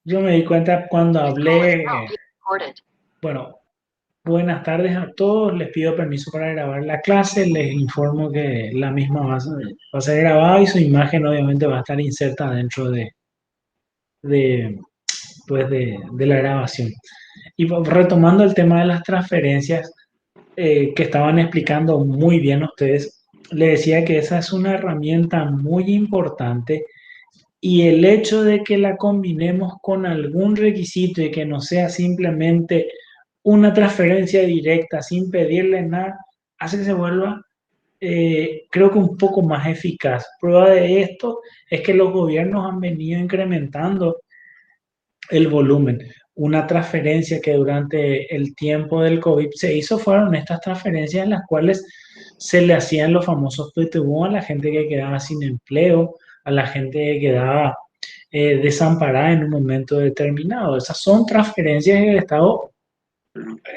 Yo me di cuenta cuando hablé, bueno, buenas tardes a todos, les pido permiso para grabar la clase, les informo que la misma va a ser grabada y su imagen obviamente va a estar inserta dentro de, de la grabación. Y retomando el tema de las transferencias que estaban explicando muy bien ustedes, le decía que esa es una herramienta muy importante. Y el hecho de que la combinemos con algún requisito y que no sea simplemente una transferencia directa sin pedirle nada, hace que se vuelva, creo que un poco más eficaz. Prueba de esto es que los gobiernos han venido incrementando el volumen. Una transferencia que durante el tiempo del COVID se hizo fueron estas transferencias en las cuales se le hacían los famosos PTU a la gente que quedaba sin empleo, a la gente que quedaba desamparada en un momento determinado. Esas son transferencias que el Estado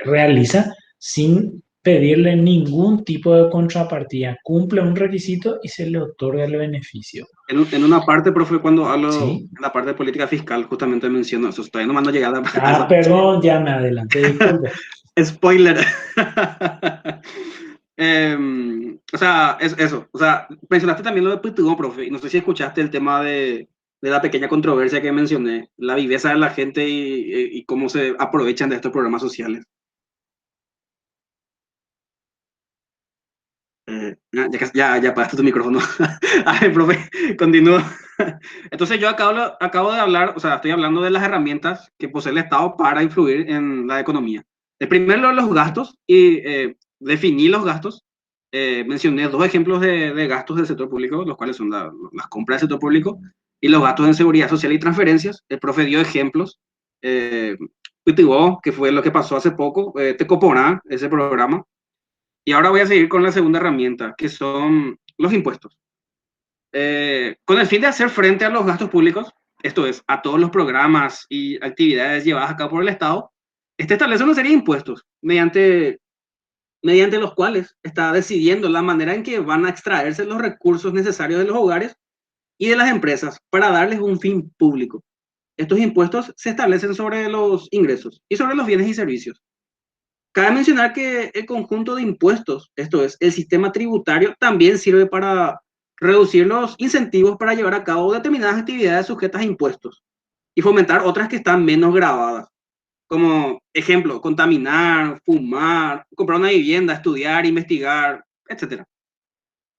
realiza sin pedirle ningún tipo de contrapartida. Cumple un requisito y se le otorga el beneficio. En una parte, profe, cuando hablo ¿Sí? en la parte de política fiscal, justamente menciono eso. Todavía no me han llegado a Ah, esa parte. perdón, ya me adelanté, disculpe. Spoiler. O sea, es eso. O sea, mencionaste también lo de Pitbull, profe. Y no sé si escuchaste el tema de la pequeña controversia que mencioné, la viveza de la gente y cómo se aprovechan de estos programas sociales. Ya apagaste tu micrófono. A ver, profe, continúo. Entonces yo acabo de hablar, o sea, estoy hablando de las herramientas que posee el Estado para influir en la economía. El primero, los gastos, y definí los gastos. Mencioné dos ejemplos de gastos del sector público, los cuales son las compras del sector público y los gastos en seguridad social y transferencias. El profe dio ejemplos. Eh, que fue lo que pasó hace poco, Tecoporá, ese programa. Y ahora voy a seguir con la segunda herramienta, que son los impuestos. Con el fin de hacer frente a los gastos públicos, esto es, a todos los programas y actividades llevadas a cabo por el Estado, este establece una serie de impuestos mediante los cuales está decidiendo la manera en que van a extraerse los recursos necesarios de los hogares y de las empresas para darles un fin público. Estos impuestos se establecen sobre los ingresos y sobre los bienes y servicios. Cabe mencionar que el conjunto de impuestos, esto es, el sistema tributario, también sirve para reducir los incentivos para llevar a cabo determinadas actividades sujetas a impuestos y fomentar otras que están menos gravadas, como ejemplo, contaminar, fumar, comprar una vivienda, estudiar, investigar, etcétera.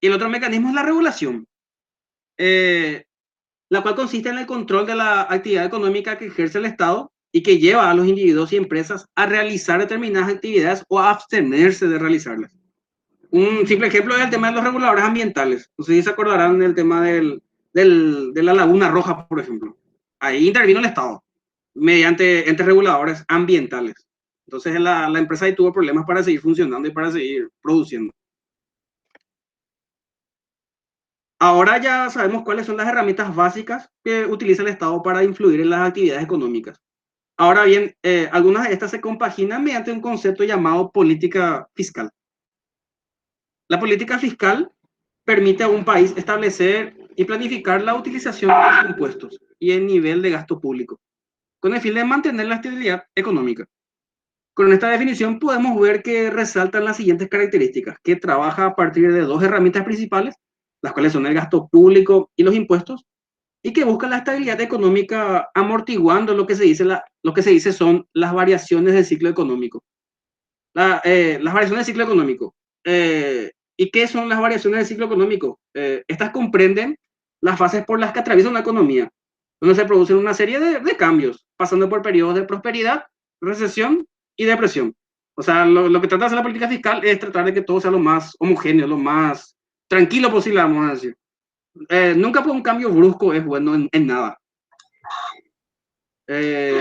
Y el otro mecanismo es la regulación, eh, la cual consiste en el control de la actividad económica que ejerce el Estado y que lleva a los individuos y empresas a realizar determinadas actividades o a abstenerse de realizarlas. Un simple ejemplo es el tema de los reguladores ambientales. No sé si se acordarán del tema de la Laguna Roja, por ejemplo. Ahí intervino el Estado mediante entes reguladores ambientales. Entonces la empresa ahí tuvo problemas para seguir funcionando y para seguir produciendo. Ahora ya sabemos cuáles son las herramientas básicas que utiliza el Estado para influir en las actividades económicas. Ahora bien, algunas de estas se compaginan mediante un concepto llamado política fiscal. La política fiscal permite a un país establecer y planificar la utilización de los impuestos y el nivel de gasto público, con el fin de mantener la estabilidad económica. Con esta definición podemos ver que resaltan las siguientes características, que trabaja a partir de dos herramientas principales, las cuales son el gasto público y los impuestos, y que busca la estabilidad económica amortiguando lo que se dice son las variaciones del ciclo económico. Las variaciones del ciclo económico. ¿Y qué son las variaciones del ciclo económico? Estas comprenden las fases por las que atraviesa una economía, donde se producen una serie de cambios, pasando por periodos de prosperidad, recesión y depresión. O sea, lo que trata de hacer la política fiscal es tratar de que todo sea lo más homogéneo, lo más tranquilo posible, vamos a decir. Nunca por un cambio brusco es bueno en nada.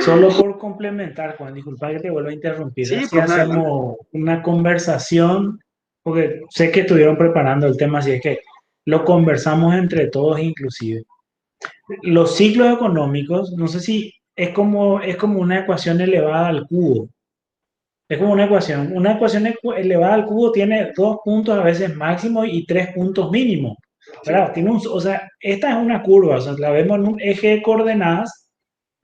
Solo por complementar, Juan, disculpa que te vuelva a interrumpir. Sí, Así profe, adelante. hacemos una conversación, porque sé que estuvieron preparando el tema, así es que lo conversamos entre todos inclusive. Los ciclos económicos, no sé si es como una ecuación elevada al cubo. Es como una ecuación. Una ecuación elevada al cubo tiene dos puntos a veces máximos y tres puntos mínimos. Sí. ¿Verdad? O sea, esta es una curva, o sea, la vemos en un eje de coordenadas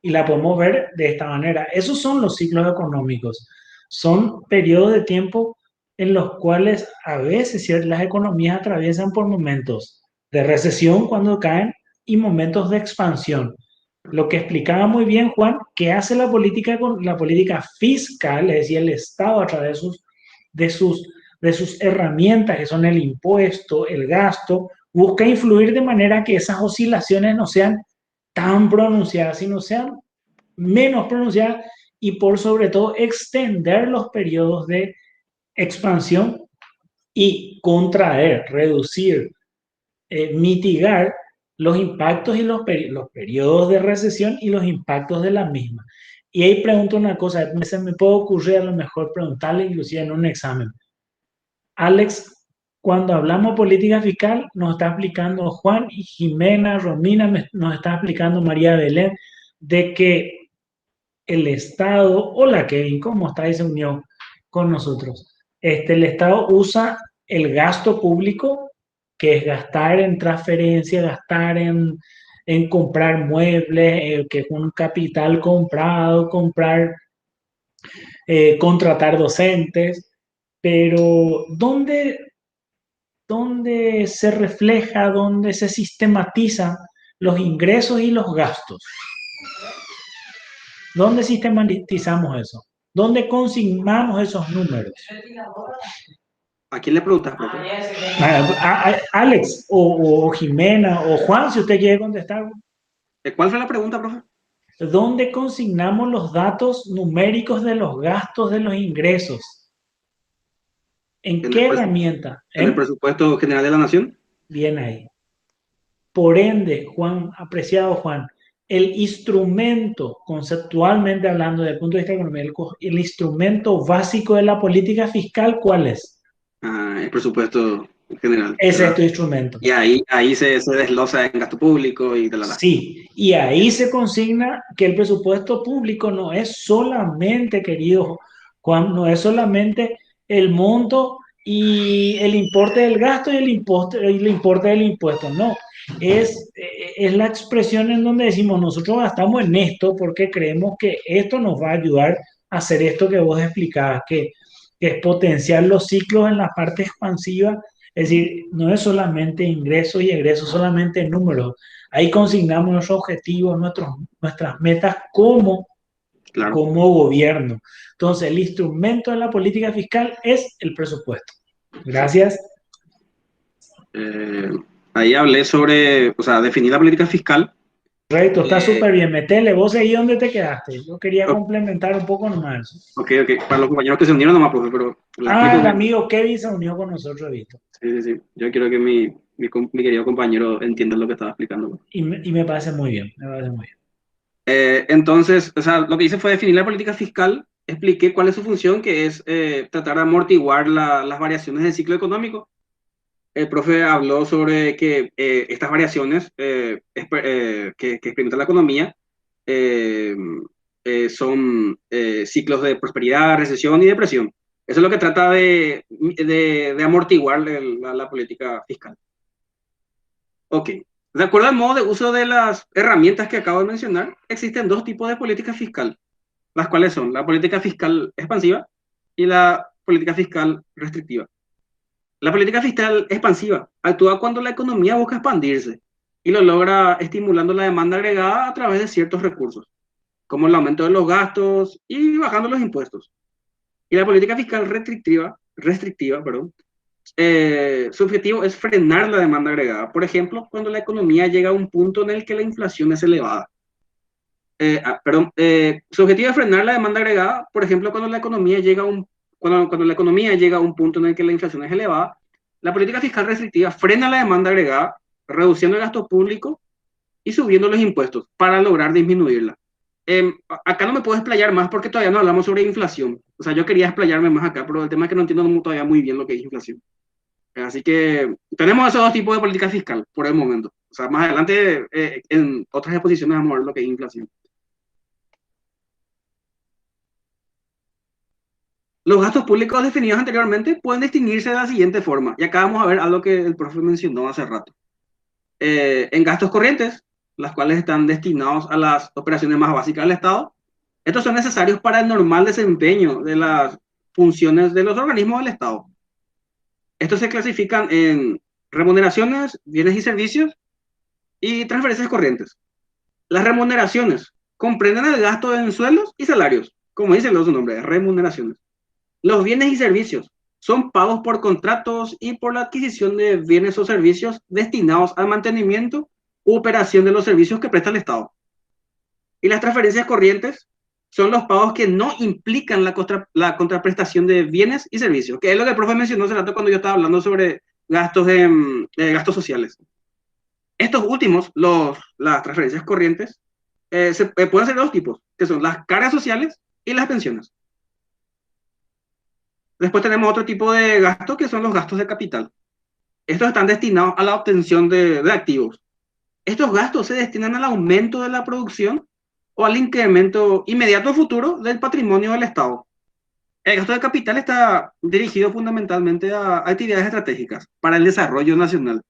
y la podemos ver de esta manera. Esos son los ciclos económicos. Son periodos de tiempo en los cuales a veces las economías atraviesan por momentos de recesión cuando caen y momentos de expansión. Lo que explicaba muy bien Juan, que hace la política fiscal, es decir, el Estado a través de sus, de sus herramientas, que son el impuesto, el gasto, busca influir de manera que esas oscilaciones no sean tan pronunciadas, sino sean menos pronunciadas y por sobre todo extender los periodos de expansión y contraer, reducir, mitigar los impactos y los periodos de recesión y los impactos de la misma. Y ahí pregunto una cosa, se me puede ocurrir a lo mejor preguntarle inclusive en un examen. Alex, cuando hablamos política fiscal, nos está explicando Juan y Jimena, Romina, nos está explicando María Belén, de que el Estado, hola Kevin, ¿cómo está? Y se unió con nosotros. El Estado usa el gasto público, que es gastar en transferencia, gastar en comprar muebles, que es un capital comprado, contratar docentes, pero ¿dónde se refleja, dónde se sistematizan los ingresos y los gastos? ¿Dónde sistematizamos eso? ¿Dónde consignamos esos números? ¿A quién le preguntas, profe? Alex o Jimena o Juan, si usted quiere contestar. ¿Cuál fue la pregunta, profe? ¿Dónde consignamos los datos numéricos de los gastos de los ingresos? ¿En qué herramienta? ¿En el presupuesto general de la Nación? Bien ahí. Por ende, Juan, apreciado Juan, el instrumento, conceptualmente hablando desde el punto de vista económico, el instrumento básico de la política fiscal, ¿cuál es? El presupuesto general. Ese es tu instrumento. Y ahí se desglosa en gasto público y tal. Sí, y ahí se consigna que el presupuesto público no es solamente, querido Juan, no es solamente el monto y el importe del gasto y el importe del impuesto, no. Es la expresión en donde decimos, nosotros gastamos en esto porque creemos que esto nos va a ayudar a hacer esto que vos explicabas, que es potenciar los ciclos en la parte expansiva. Es decir, no es solamente ingresos y egresos, solamente números. Ahí consignamos nuestros objetivos, nuestras metas como gobierno. Entonces, el instrumento de la política fiscal es el presupuesto. Gracias. Ahí hablé sobre, o sea, definir la política fiscal. Correcto, está súper bien. Metele, vos seguí donde te quedaste. Yo quería complementar un poco nomás. Ok. Para los compañeros que se unieron nomás, profe, pero... el amigo Kevin se unió con nosotros, visto. Sí. Yo quiero que mi querido compañero entienda lo que estaba explicando. Y me parece muy bien, entonces, o sea, lo que hice fue definir la política fiscal, expliqué cuál es su función, que es tratar de amortiguar las variaciones del ciclo económico. El profe habló sobre que estas variaciones que experimenta la economía son ciclos de prosperidad, recesión y depresión. Eso es lo que trata de amortiguar la política fiscal. Ok. De acuerdo al modo de uso de las herramientas que acabo de mencionar, existen dos tipos de política fiscal, las cuales son la política fiscal expansiva y la política fiscal restrictiva. La política fiscal expansiva actúa cuando la economía busca expandirse y lo logra estimulando la demanda agregada a través de ciertos recursos, como el aumento de los gastos y bajando los impuestos. Y la política fiscal restrictiva, su objetivo es frenar la demanda agregada. Por ejemplo, cuando la economía llega a un punto en el que la inflación es elevada. Su objetivo es frenar la demanda agregada, por ejemplo, cuando la economía llega a un punto en el que la inflación es elevada. La política fiscal restrictiva frena la demanda agregada, reduciendo el gasto público y subiendo los impuestos para lograr disminuirla. Acá no me puedo explayar más porque todavía no hablamos sobre inflación. O sea, yo quería explayarme más acá, pero el tema es que no entiendo todavía muy bien lo que es inflación. Así que tenemos esos dos tipos de política fiscal por el momento. O sea, más adelante en otras exposiciones vamos a ver lo que es inflación. Los gastos públicos definidos anteriormente pueden distinguirse de la siguiente forma. Y acá vamos a ver algo que el profe mencionó hace rato. En gastos corrientes las cuales están destinados a las operaciones más básicas del Estado. Estos son necesarios para el normal desempeño de las funciones de los organismos del Estado. Estos se clasifican en remuneraciones, bienes y servicios y transferencias corrientes. Las remuneraciones comprenden el gasto en sueldos y salarios, como dice su nombre, remuneraciones. Los bienes y servicios son pagos por contratos y por la adquisición de bienes o servicios destinados al mantenimiento u operación de los servicios que presta el Estado. Y las transferencias corrientes son los pagos que no implican la contraprestación de bienes y servicios, que es lo que el profe mencionó hace rato cuando yo estaba hablando sobre gastos sociales. Estos últimos, las transferencias corrientes, pueden ser de dos tipos, que son las cargas sociales y las pensiones. Después tenemos otro tipo de gastos que son los gastos de capital. Estos están destinados a la obtención de activos. Estos gastos se destinan al aumento de la producción o al incremento inmediato futuro del patrimonio del Estado. El gasto de capital está dirigido fundamentalmente a actividades estratégicas para el desarrollo nacional.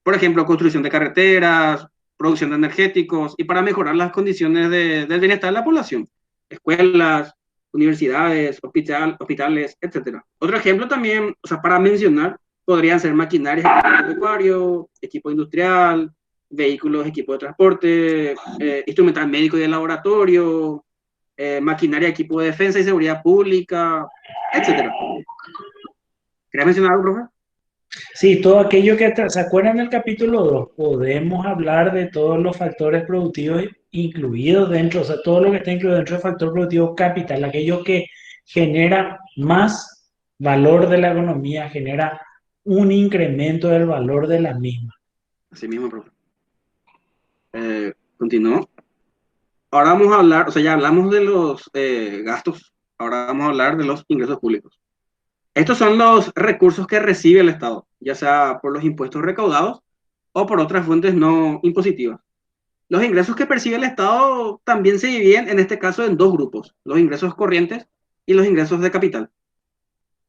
Por ejemplo, construcción de carreteras, producción de energéticos y para mejorar las condiciones del bienestar de la población. Escuelas, universidades, hospitales, etc. Otro ejemplo también, o sea, para mencionar, podrían ser maquinarias, equipo pecuario, equipo industrial, vehículos, equipo de transporte, instrumental médico y de laboratorio, maquinaria, equipo de defensa y seguridad pública, etc. ¿Querías mencionar algo, profe? Sí, todo aquello que se acuerdan del capítulo 2, podemos hablar de todos los factores productivos incluidos dentro, o sea, todo lo que está incluido dentro del factor productivo capital, aquello que genera más valor de la economía, genera un incremento del valor de la misma. Así mismo, profe. Continúo. Ahora vamos a hablar, o sea, ya hablamos de los gastos, ahora vamos a hablar de los ingresos públicos. Estos son los recursos que recibe el Estado, ya sea por los impuestos recaudados o por otras fuentes no impositivas. Los ingresos que percibe el Estado también se dividen, en este caso, en dos grupos, los ingresos corrientes y los ingresos de capital.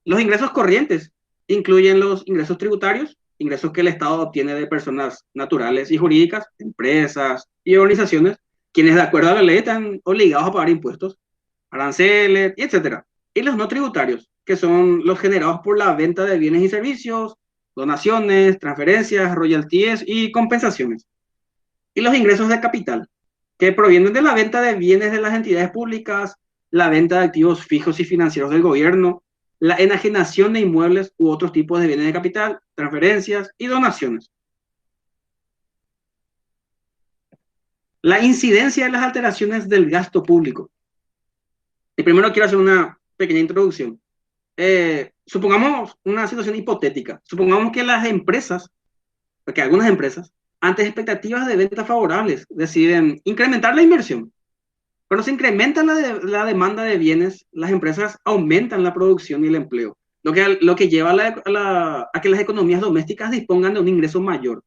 Los ingresos corrientes incluyen los ingresos tributarios, ingresos que el Estado obtiene de personas naturales y jurídicas, empresas y organizaciones, quienes de acuerdo a la ley están obligados a pagar impuestos, aranceles, etc. Y los no tributarios, que son los generados por la venta de bienes y servicios, donaciones, transferencias, royalties y compensaciones. Y los ingresos de capital, que provienen de la venta de bienes de las entidades públicas, la venta de activos fijos y financieros del gobierno, la enajenación de inmuebles u otros tipos de bienes de capital, transferencias y donaciones. La incidencia de las alteraciones del gasto público. Y primero quiero hacer una pequeña introducción. Supongamos una situación hipotética. Supongamos que las empresas, porque algunas empresas, ante expectativas de ventas favorables, deciden incrementar la inversión. Cuando se incrementa la demanda de bienes, las empresas aumentan la producción y el empleo, lo que lleva a que las economías domésticas dispongan de un ingreso mayor,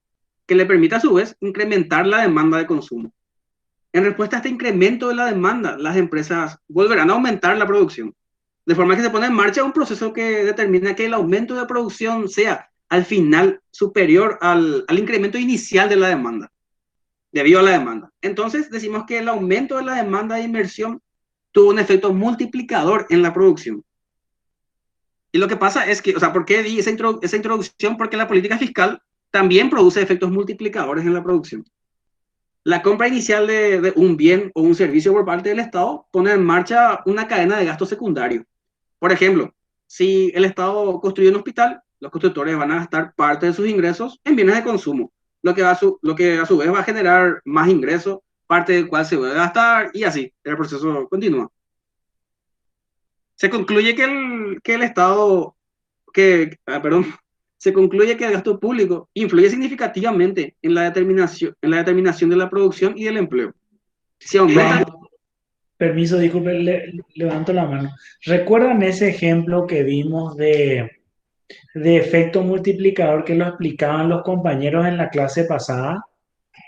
que le permita a su vez incrementar la demanda de consumo. En respuesta a este incremento de la demanda, las empresas volverán a aumentar la producción, de forma que se pone en marcha un proceso que determina que el aumento de producción sea al final superior al incremento inicial de la demanda, debido a la demanda. Entonces decimos que el aumento de la demanda de inversión tuvo un efecto multiplicador en la producción. Y lo que pasa es que, o sea, ¿por qué di esa introducción? Porque la política fiscal también produce efectos multiplicadores en la producción. La compra inicial de un bien o un servicio por parte del Estado pone en marcha una cadena de gasto secundario. Por ejemplo, si el Estado construye un hospital, los constructores van a gastar parte de sus ingresos en bienes de consumo, lo que a su vez va a generar más ingresos, parte del cual se va a gastar y así, el proceso continúa. Se concluye que el Estado, se concluye que el gasto público influye significativamente en la determinación de la producción y del empleo. Si aumenta... Permiso, disculpe, levanto la mano. ¿Recuerdan ese ejemplo que vimos de efecto multiplicador que lo explicaban los compañeros en la clase pasada?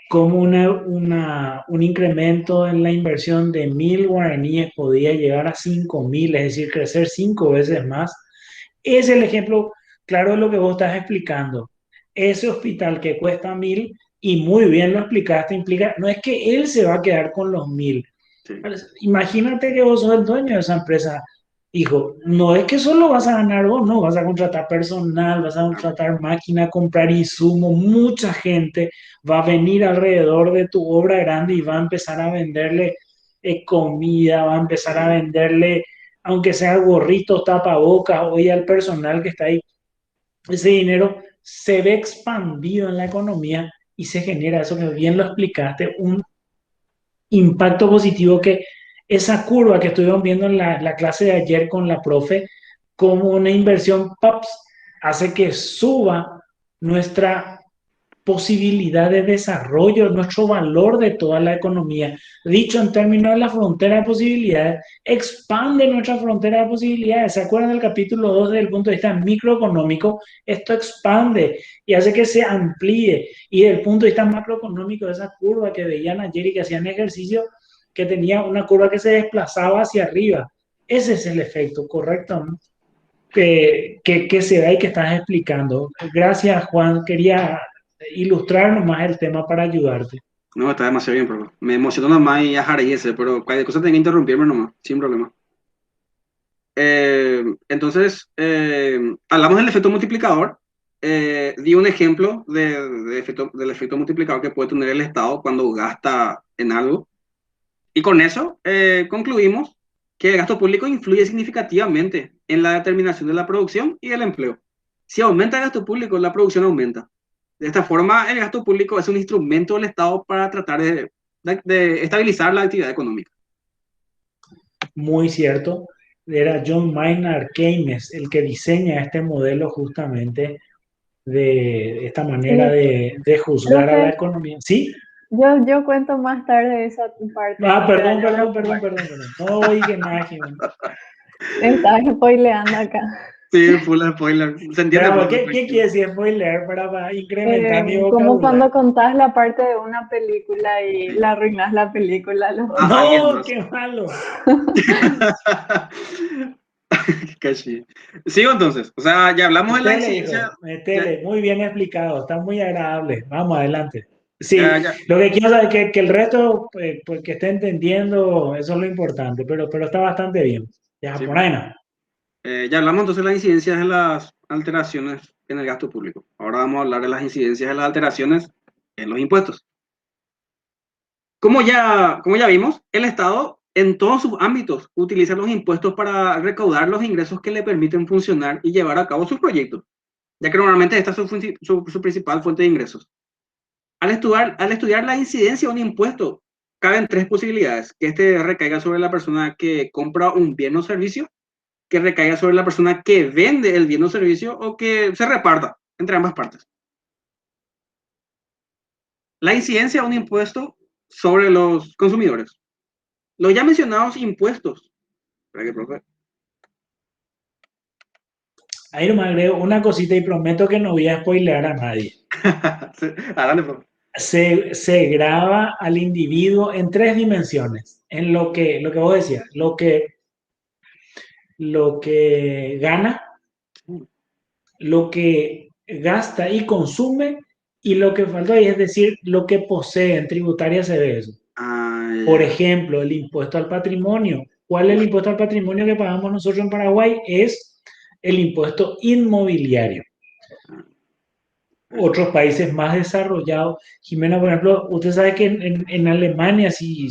Como un incremento en la inversión de 1.000 guaraníes podía llegar a 5.000, es decir, crecer 5 veces más. Es el ejemplo claro de lo que vos estás explicando. Ese hospital que cuesta 1.000 Y muy bien lo explicaste, implica, no es que él se va a quedar con los 1.000. Sí. Imagínate que vos sos el dueño de esa empresa, hijo, no es que solo vas a ganar vos, no, vas a contratar personal, vas a contratar máquina, comprar insumos, mucha gente va a venir alrededor de tu obra grande y va a empezar a venderle comida, va a empezar a venderle, aunque sea gorritos, tapabocas, oye, al personal que está ahí. Ese dinero se ve expandido en la economía y se genera, eso que bien lo explicaste, un impacto positivo que esa curva que estuvimos viendo en la clase de ayer con la profe, como una inversión PAPS hace que suba nuestra posibilidad de desarrollo, nuestro valor de toda la economía. Dicho en términos de la frontera de posibilidades, expande nuestra frontera de posibilidades. ¿Se acuerdan del capítulo 2 desde el punto de vista microeconómico? Esto expande y hace que se amplíe. Y desde el punto de vista macroeconómico, esa curva que veían ayer y que hacían ejercicio, que tenía una curva que se desplazaba hacia arriba. Ese es el efecto, ¿correcto? ¿No? Que se da y que estás explicando. Gracias, Juan. Quería ilustrar nomás el tema para ayudarte. No, está demasiado bien, pero me emocionó nomás y ese, pero cualquier cosa tengo que interrumpirme nomás, sin problema. Entonces, hablamos del efecto multiplicador. Di un ejemplo del efecto multiplicador que puede tener el Estado cuando gasta en algo. Y con eso concluimos que el gasto público influye significativamente en la determinación de la producción y el empleo. Si aumenta el gasto público, la producción aumenta. De esta forma, el gasto público es un instrumento del Estado para tratar de estabilizar la actividad económica. Muy cierto. Era John Maynard Keynes el que diseña este modelo justamente de esta manera Sí, de juzgar a la profe, economía. ¿Sí? yo cuento más tarde esa parte, Ah, no te perdón, vayas a perdón, perdón, preocupar. perdón, perdón. No oí nada, Jimena. Me estás spoileando acá. Sí, full spoiler. Se entiende, Pero, pero ¿qué tranquilo. quiere decir spoiler para incrementar mi Como cuando vocabulario? contás la parte de una película y Sí. la arruinas la película. A alguien No, más. qué malo. Casi. Sigo entonces. O sea, ya hablamos de la Metele, incidencia. hijo, Ya, metele. Muy bien explicado, está muy agradable. Vamos adelante. ya, Sí, ya. lo que quiero saber es que el resto, pues, que esté entendiendo, eso es lo importante, pero está bastante bien. Ya, Sí, por ahí no. ya hablamos entonces de las incidencias de las alteraciones en el gasto público. Ahora vamos a hablar de las incidencias de las alteraciones en los impuestos. Como ya vimos, el Estado en todos sus ámbitos utiliza los impuestos para recaudar los ingresos que le permiten funcionar y llevar a cabo sus proyectos, ya que normalmente esta es su principal fuente de ingresos. Al estudiar la incidencia de un impuesto, caben tres posibilidades: que este recaiga sobre la persona que compra un bien o servicio, que recaiga sobre la persona que vende el bien o servicio, o que se reparta entre ambas partes. La incidencia de un impuesto sobre los consumidores. Los ya mencionados impuestos. ¿Para qué, profe? Ahí nomás agrego una cosita y prometo que no voy a spoilear a nadie. Dale, profe. Se graba al individuo en tres dimensiones. En lo que vos decías, lo que gana, lo que gasta y consume, y lo que faltó ahí, es decir, lo que posee. En tributaria se ve eso. Ah, Por ya. ejemplo, el impuesto al patrimonio. ¿Cuál es el Uf, impuesto al patrimonio que pagamos nosotros en Paraguay? Es el impuesto inmobiliario. eso. Otros países más desarrollados, Jimena, por ejemplo, usted sabe que en Alemania, si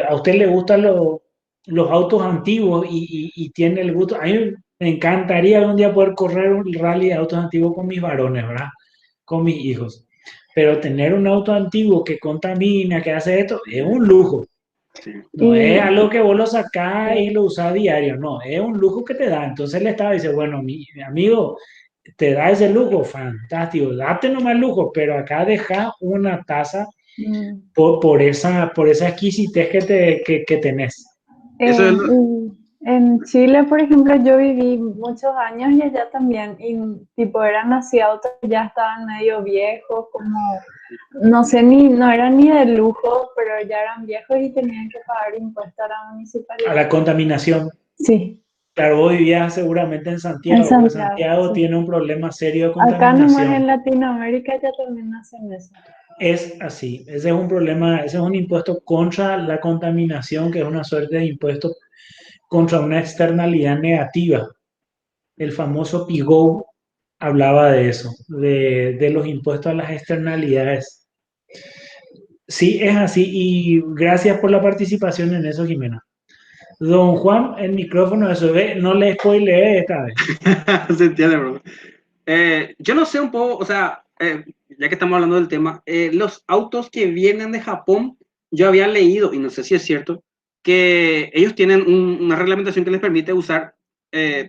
a usted le gustan los autos antiguos y tiene el gusto, a mí me encantaría algún día poder correr un rally de autos antiguos con mis varones, ¿verdad? Con mis hijos. Pero tener un auto antiguo que contamina, que hace esto, es un lujo. Sí. No es Y algo que vos lo sacás y lo usás a diario, no, es un lujo que te da. Entonces el Estado dice, bueno, mi amigo, te da ese lujo, fantástico, date nomás el lujo, pero acá deja una tasa mm, por esa exquisitez que tenés. Eso es lo, en Chile, por ejemplo, yo viví muchos años y allá también, y tipo eran así autos que ya estaban medio viejos, como, no sé, no eran ni de lujo, pero ya eran viejos y tenían que pagar impuestos a la A municipalidad. la contaminación. Sí, Claro, vos vivías seguramente en En Santiago, porque Santiago, Santiago sí. tiene un problema serio de Acá nomás contaminación. en Latinoamérica ya también hacen eso. Es así, ese es un problema, ese es un impuesto contra la contaminación, que es una suerte de impuesto contra una externalidad negativa. El famoso Pigou hablaba de eso, de los impuestos a las externalidades. Sí, es así, y gracias por la participación en eso, Jimena. Don Juan, el micrófono de su bebé, no le spoileé esta vez. Se entiende, bro. Yo no sé un poco, o sea, ya que estamos hablando del tema, los autos que vienen de Japón, yo había leído, y no sé si es cierto, que ellos tienen una reglamentación que les permite usar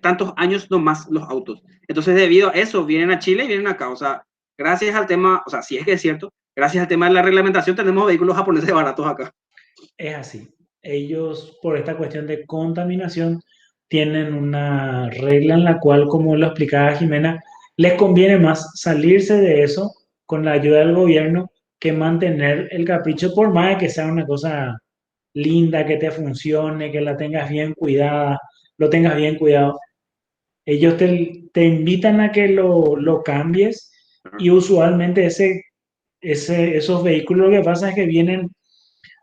tantos años nomás los autos. Entonces, debido a eso, vienen a Chile y vienen acá. O sea, gracias al tema, o sea, si es que es cierto, gracias al tema de la reglamentación, tenemos vehículos japoneses baratos acá. Es así. Ellos, por esta cuestión de contaminación, tienen una regla en la cual, como lo explicaba Jimena, les conviene más salirse de eso con la ayuda del gobierno que mantener el capricho, por más de que sea una cosa linda, que te funcione, que la tengas bien cuidada, lo tengas bien cuidado. Ellos te invitan a que lo cambies y usualmente esos vehículos, lo que pasa es que vienen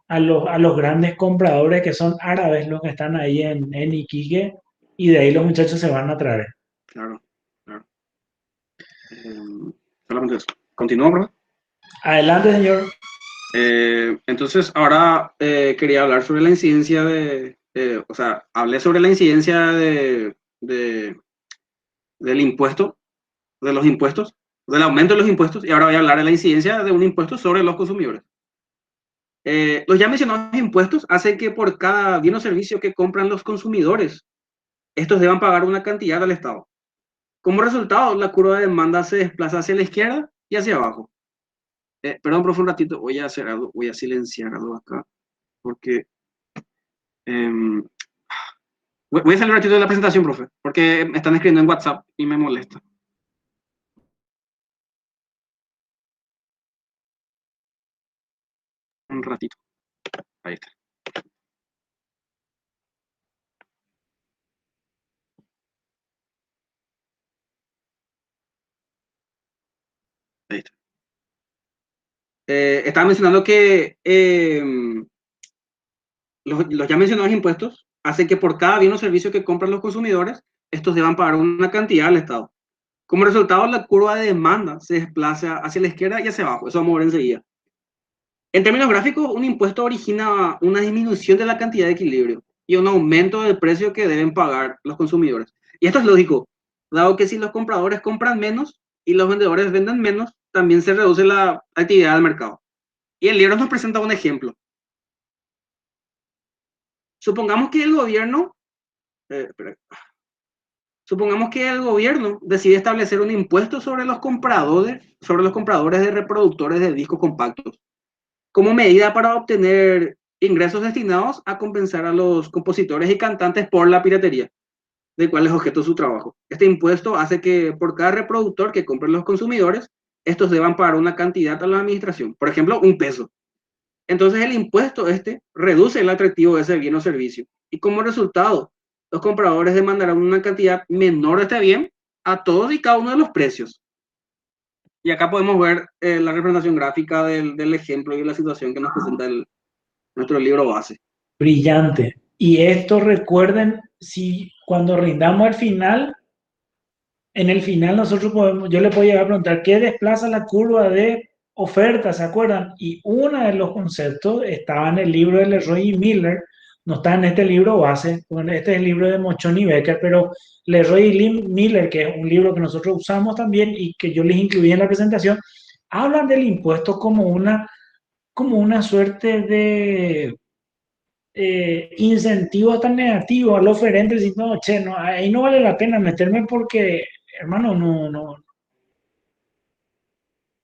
a los grandes compradores que son árabes los que están ahí en Iquique, y de ahí los muchachos se van a traer. Claro, claro. Solamente eso. Continúa, bro. Adelante, señor. Entonces, ahora quería hablar sobre la incidencia o sea, hablé sobre la incidencia del impuesto, de los impuestos, del aumento de los impuestos, y ahora voy a hablar de la incidencia de un impuesto sobre los consumidores. Los ya mencionados impuestos hacen que por cada bien o servicio que compran los consumidores, estos deban pagar una cantidad al Estado. Como resultado, la curva de demanda se desplaza hacia la izquierda y hacia abajo. Perdón, profe, un ratito, voy a hacer algo, voy a silenciar algo acá, porque voy a salir un ratito de la presentación, profe, porque me están escribiendo en WhatsApp y me molesta. Un ratito. Ahí está. Ahí está. Estaba mencionando que los ya mencionados impuestos hacen que por cada bien o servicio que compran los consumidores, estos deban pagar una cantidad al Estado. Como resultado, la curva de demanda se desplaza hacia la izquierda y hacia abajo. Eso vamos a ver enseguida. En términos gráficos, un impuesto origina una disminución de la cantidad de equilibrio y un aumento del precio que deben pagar los consumidores. Y esto es lógico, dado que si los compradores compran menos y los vendedores venden menos, también se reduce la actividad del mercado. Y el libro nos presenta un ejemplo. Supongamos que el gobierno, decide establecer un impuesto sobre los compradores de reproductores de discos compactos, como medida para obtener ingresos destinados a compensar a los compositores y cantantes por la piratería, de cuál es objeto su trabajo. Este impuesto hace que por cada reproductor que compren los consumidores, estos deban pagar una cantidad a la administración, por ejemplo, $1. Entonces el impuesto reduce el atractivo de ese bien o servicio, y como resultado, los compradores demandarán una cantidad menor de este bien a todos y cada uno de los precios. Y acá podemos ver la representación gráfica del ejemplo y la situación que nos presenta nuestro libro base. Brillante. Y esto recuerden, si cuando rindamos el final, en el final nosotros podemos, yo le puedo llegar a preguntar qué desplaza la curva de oferta, ¿se acuerdan? Y uno de los conceptos estaba en el libro de Leroy y Miller, no está en este libro base, bueno, este es el libro de Mochon y Becker, pero Leroy y Miller, que es un libro que nosotros usamos también y que yo les incluí en la presentación, hablan del impuesto como una suerte de incentivo tan negativo al oferente, diciendo, no, che, no, ahí no vale la pena meterme porque, hermano, no,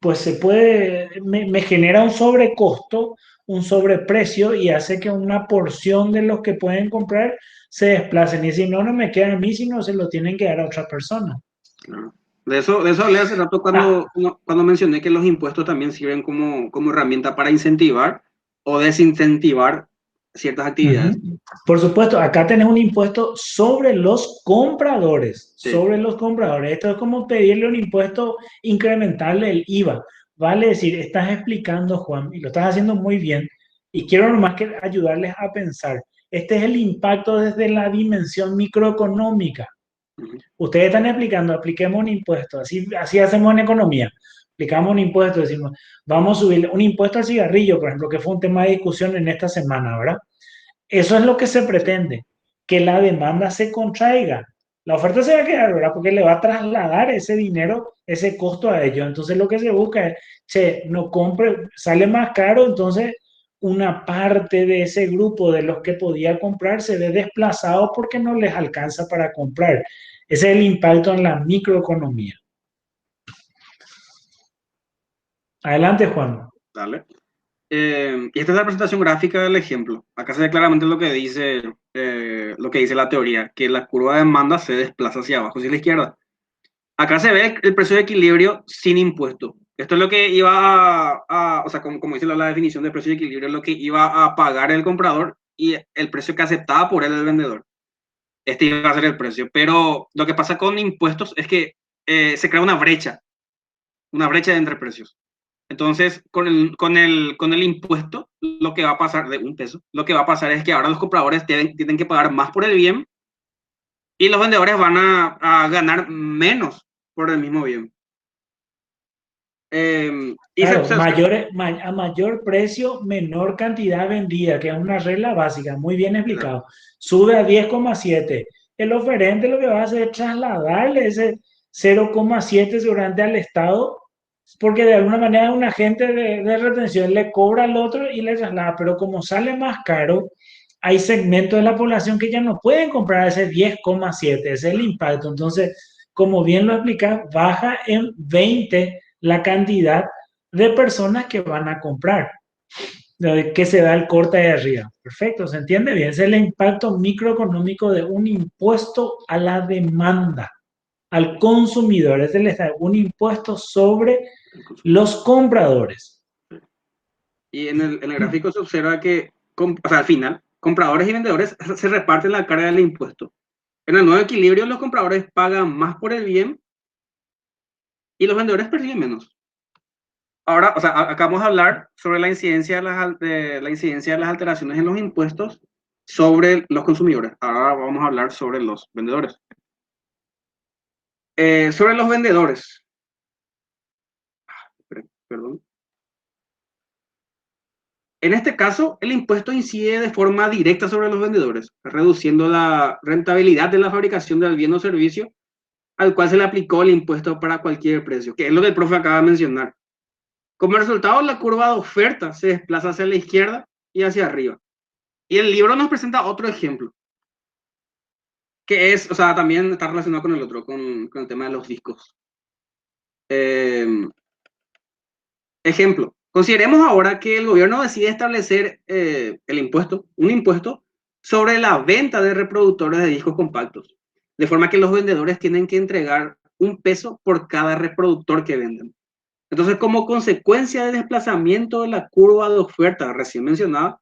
pues se puede, me genera un sobrecosto, un sobreprecio y hace que una porción de los que pueden comprar se desplacen. Y si no, no me queda a mí, sino se lo tienen que dar a otra persona. Claro. De eso hablé hace rato cuando mencioné que los impuestos también sirven como herramienta para incentivar o desincentivar ciertas actividades. Por supuesto, acá tenés un impuesto sobre los compradores, Sí. sobre los compradores. Esto es como pedirle un impuesto incremental del IVA. Vale decir, estás explicando, Juan, y lo estás haciendo muy bien, y quiero nomás que ayudarles a pensar. Este es el impacto desde la dimensión microeconómica. Ustedes están explicando, apliquemos un impuesto, así hacemos en economía. Aplicamos un impuesto, decimos, vamos a subir un impuesto al cigarrillo, por ejemplo, que fue un tema de discusión en esta semana, ¿verdad? Eso es lo que se pretende, que la demanda se contraiga. La oferta se va a quedar, ¿verdad? Porque le va a trasladar ese dinero, ese costo a ellos. Entonces lo que se busca es, che, no compre, sale más caro, entonces una parte de ese grupo de los que podía comprar se ve desplazado porque no les alcanza para comprar. Ese es el impacto en la microeconomía. Adelante, Juan. Dale. Y esta es la presentación gráfica del ejemplo. Acá se ve claramente lo que dice la teoría, que la curva de demanda se desplaza hacia abajo, hacia la izquierda. Acá se ve el precio de equilibrio sin impuesto. Esto es lo que iba o sea, como dice la definición de precio de equilibrio, es lo que iba a pagar el comprador y el precio que aceptaba por él el vendedor. Este iba a ser el precio. Pero lo que pasa con impuestos es que se crea una brecha entre precios. Entonces, con el impuesto, lo que va a pasar de $1, lo que va a pasar es que ahora los compradores tienen que pagar más por el bien y los vendedores van a ganar menos por el mismo bien. Claro, a mayor precio, menor cantidad vendida, que es una regla básica, muy bien explicado. Sube a 10,7. El oferente lo que va a hacer es trasladarle ese 0,7 seguramente al Estado, porque de alguna manera un agente de retención le cobra al otro y le traslada, pero como sale más caro, hay segmentos de la población que ya no pueden comprar ese 10,7, ese es el impacto. Entonces, como bien lo explicas, baja en 20 la cantidad de personas que van a comprar, que se da el corte de arriba. Perfecto, ¿se entiende bien? Ese es el impacto microeconómico de un impuesto a la demanda, al consumidor. Es un impuesto sobre los compradores. Y en el gráfico se observa que, o sea, al final, compradores y vendedores se reparten la carga del impuesto. En el nuevo equilibrio, los compradores pagan más por el bien y los vendedores perciben menos. Ahora, o sea, acá vamos a hablar sobre la incidencia de las alteraciones en los impuestos sobre los consumidores. Ahora vamos a hablar sobre los vendedores. Sobre los vendedores. Perdón. En este caso, el impuesto incide de forma directa sobre los vendedores, reduciendo la rentabilidad de la fabricación del bien o servicio al cual se le aplicó el impuesto para cualquier precio, que es lo que el profe acaba de mencionar. Como resultado, la curva de oferta se desplaza hacia la izquierda y hacia arriba. Y el libro nos presenta otro ejemplo, que es, o sea, también está relacionado con el otro, con el tema de los discos. Ejemplo, consideremos ahora que el gobierno decide establecer un impuesto sobre la venta de reproductores de discos compactos, de forma que los vendedores tienen que entregar $1 por cada reproductor que venden. Entonces, como consecuencia del desplazamiento de la curva de oferta recién mencionada,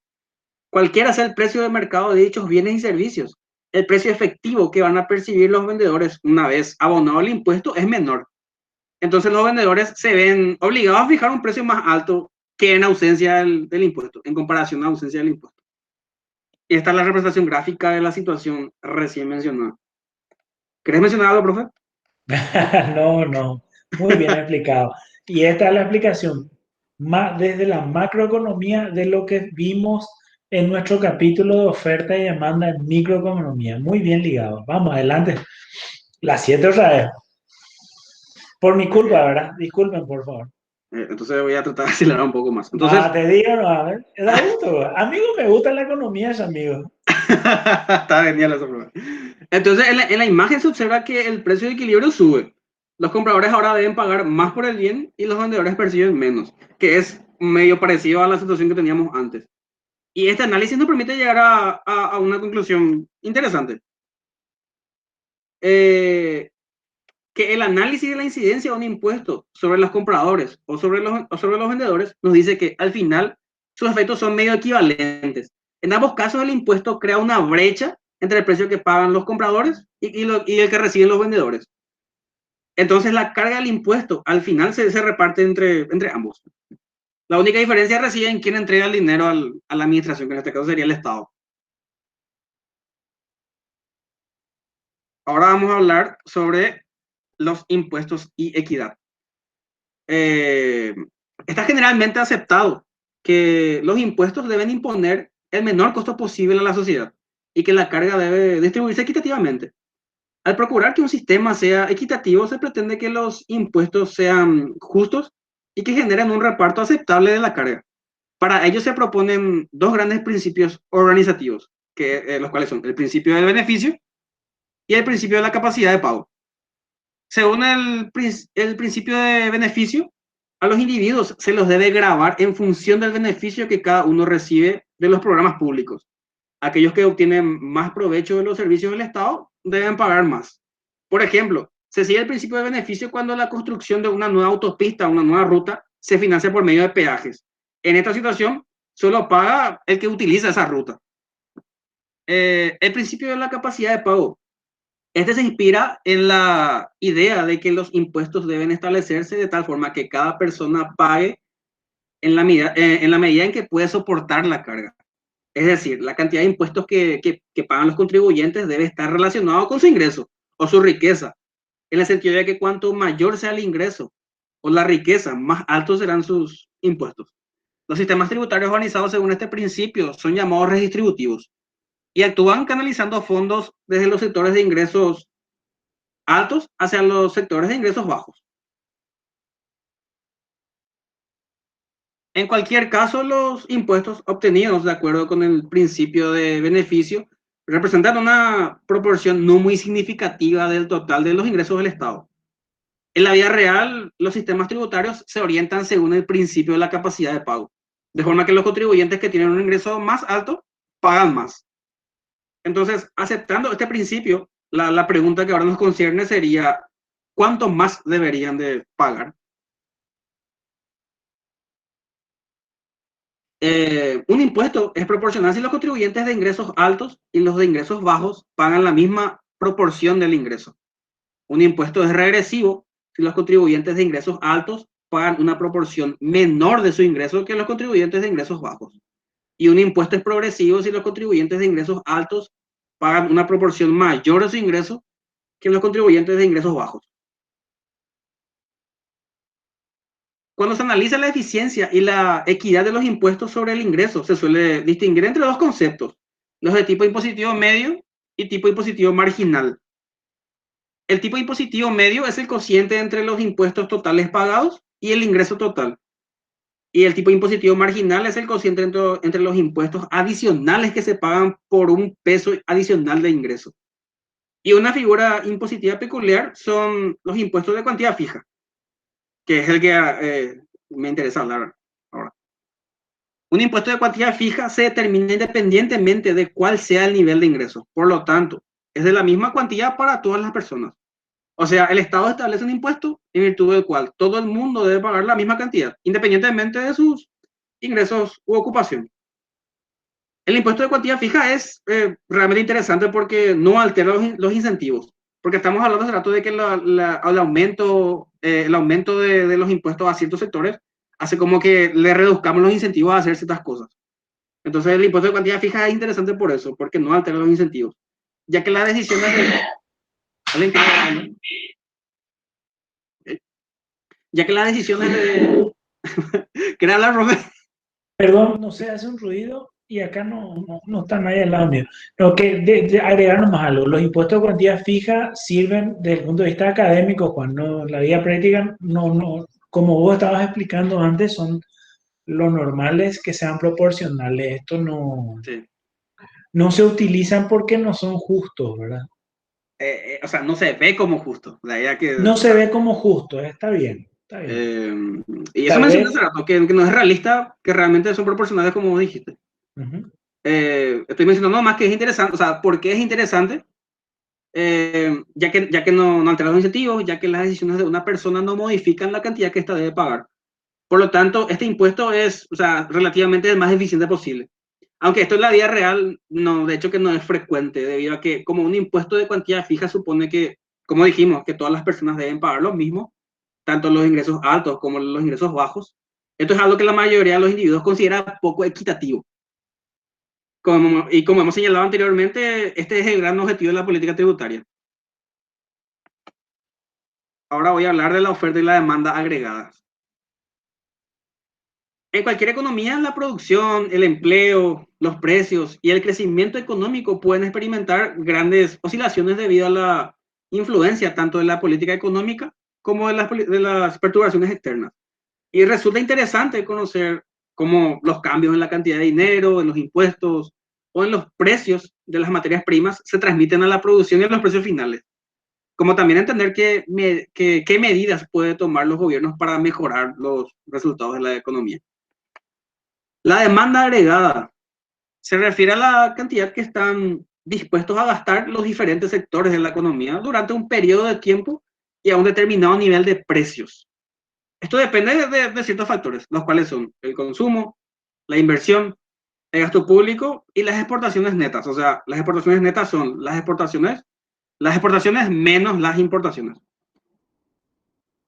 cualquiera sea el precio de mercado de dichos bienes y servicios, el precio efectivo que van a percibir los vendedores una vez abonado el impuesto es menor. Entonces los vendedores se ven obligados a fijar un precio más alto que en ausencia del impuesto, en comparación a ausencia del impuesto. Y esta es la representación gráfica de la situación recién mencionada. ¿Querés mencionar algo, profe? No, muy bien explicado. Y esta es la explicación desde la macroeconomía de lo que vimos en nuestro capítulo de oferta y demanda en microeconomía. Muy bien ligado. Vamos, adelante. Las 7 otra vez. Por mi culpa, ¿verdad? Disculpen, por favor. Entonces voy a tratar de acelerar un poco más. Entonces, te digo, no, a ver. Da gusto. Amigo, me gusta la economía, es amigo. Está genial eso, profe. Entonces, en la imagen se observa que el precio de equilibrio sube. Los compradores ahora deben pagar más por el bien y los vendedores perciben menos, que es medio parecido a la situación que teníamos antes. Y este análisis nos permite llegar a una conclusión interesante. Que el análisis de la incidencia de un impuesto sobre los compradores o sobre los vendedores nos dice que al final sus efectos son medio equivalentes. En ambos casos, el impuesto crea una brecha entre el precio que pagan los compradores y el que reciben los vendedores. Entonces, la carga del impuesto al final se reparte entre ambos. La única diferencia reside en quién entrega el dinero a la administración, que en este caso sería el Estado. Ahora vamos a hablar sobre los impuestos y equidad. Está generalmente aceptado que los impuestos deben imponer el menor costo posible a la sociedad y que la carga debe distribuirse equitativamente. Al procurar que un sistema sea equitativo, se pretende que los impuestos sean justos y que generen un reparto aceptable de la carga. Para ello se proponen dos grandes principios organizativos, los cuales son el principio del beneficio y el principio de la capacidad de pago. Según el principio de beneficio, a los individuos se los debe gravar en función del beneficio que cada uno recibe de los programas públicos. Aquellos que obtienen más provecho de los servicios del Estado deben pagar más. Por ejemplo, se sigue el principio de beneficio cuando la construcción de una nueva autopista, una nueva ruta, se financia por medio de peajes. En esta situación, solo paga el que utiliza esa ruta. El principio de la capacidad de pago. Este se inspira en la idea de que los impuestos deben establecerse de tal forma que cada persona pague en la medida en que puede soportar la carga. Es decir, la cantidad de impuestos que pagan los contribuyentes debe estar relacionado con su ingreso o su riqueza, en el sentido de que cuanto mayor sea el ingreso o la riqueza, más altos serán sus impuestos. Los sistemas tributarios organizados según este principio son llamados redistributivos y actúan canalizando fondos desde los sectores de ingresos altos hacia los sectores de ingresos bajos. En cualquier caso, los impuestos obtenidos de acuerdo con el principio de beneficio representan una proporción no muy significativa del total de los ingresos del Estado. En la vida real, los sistemas tributarios se orientan según el principio de la capacidad de pago, de forma que los contribuyentes que tienen un ingreso más alto pagan más. Entonces, aceptando este principio, la pregunta que ahora nos concierne sería, ¿cuánto más deberían de pagar? Un impuesto es proporcional si los contribuyentes de ingresos altos y los de ingresos bajos pagan la misma proporción del ingreso. Un impuesto es regresivo si los contribuyentes de ingresos altos pagan una proporción menor de su ingreso que los contribuyentes de ingresos bajos. Y un impuesto es progresivo si los contribuyentes de ingresos altos pagan una proporción mayor de su ingreso que los contribuyentes de ingresos bajos. Cuando se analiza la eficiencia y la equidad de los impuestos sobre el ingreso, se suele distinguir entre dos conceptos, los de tipo impositivo medio y tipo impositivo marginal. El tipo impositivo medio es el cociente entre los impuestos totales pagados y el ingreso total. Y el tipo impositivo marginal es el cociente entre los impuestos adicionales que se pagan por un peso adicional de ingreso. Y una figura impositiva peculiar son los impuestos de cuantía fija, que es el que me interesa hablar ahora. Un impuesto de cuantía fija se determina independientemente de cuál sea el nivel de ingreso. Por lo tanto, es de la misma cuantía para todas las personas. O sea, el Estado establece un impuesto en virtud del cual todo el mundo debe pagar la misma cantidad, independientemente de sus ingresos u ocupación. El impuesto de cuantía fija es realmente interesante porque no altera los incentivos. Porque estamos hablando hace rato de que el aumento de los impuestos a ciertos sectores hace como que le reduzcamos los incentivos a hacer ciertas cosas. Entonces el impuesto de cuantía fija es interesante por eso, porque no altera los incentivos. Ya que las decisiones de... Ya que las decisiones de... ¿Querés hablar, Robert? Perdón, no sé, hace un ruido y acá no está nadie al lado mío. No, que de agregar nomás algo. Los impuestos de cuantía fija sirven desde el punto de vista académico, Juan. No, la vida práctica, como vos estabas explicando antes, son lo normal es que sean proporcionales. Esto no se utilizan porque no son justos, ¿verdad? O sea, no se ve como justo. La idea que, no se ve como justo, está bien. Está bien. Y eso mencioné hace rato, que no es realista, que realmente son proporcionales como vos dijiste. Estoy mencionando más que es interesante, o sea, ¿por qué es interesante? Ya que no altera los incentivos, ya que las decisiones de una persona no modifican la cantidad que ésta debe pagar. Por lo tanto, este impuesto es, o sea, relativamente el más eficiente posible. Aunque esto en la vida real, no, de hecho que no es frecuente, debido a que como un impuesto de cuantía fija supone que, como dijimos, que todas las personas deben pagar lo mismo, tanto los ingresos altos como los ingresos bajos. Esto es algo que la mayoría de los individuos considera poco equitativo. Y como hemos señalado anteriormente, este es el gran objetivo de la política tributaria. Ahora voy a hablar de la oferta y la demanda agregadas. En cualquier economía, la producción, el empleo, los precios y el crecimiento económico pueden experimentar grandes oscilaciones debido a la influencia tanto de la política económica como de las perturbaciones externas. Y resulta interesante conocer cómo los cambios en la cantidad de dinero, en los impuestos o en los precios de las materias primas se transmiten a la producción y a los precios finales. Como también entender qué medidas puede tomar los gobiernos para mejorar los resultados de la economía. La demanda agregada se refiere a la cantidad que están dispuestos a gastar los diferentes sectores de la economía durante un periodo de tiempo y a un determinado nivel de precios. Esto depende de ciertos factores, los cuales son el consumo, la inversión, el gasto público y las exportaciones netas. O sea, las exportaciones netas son las exportaciones menos las importaciones.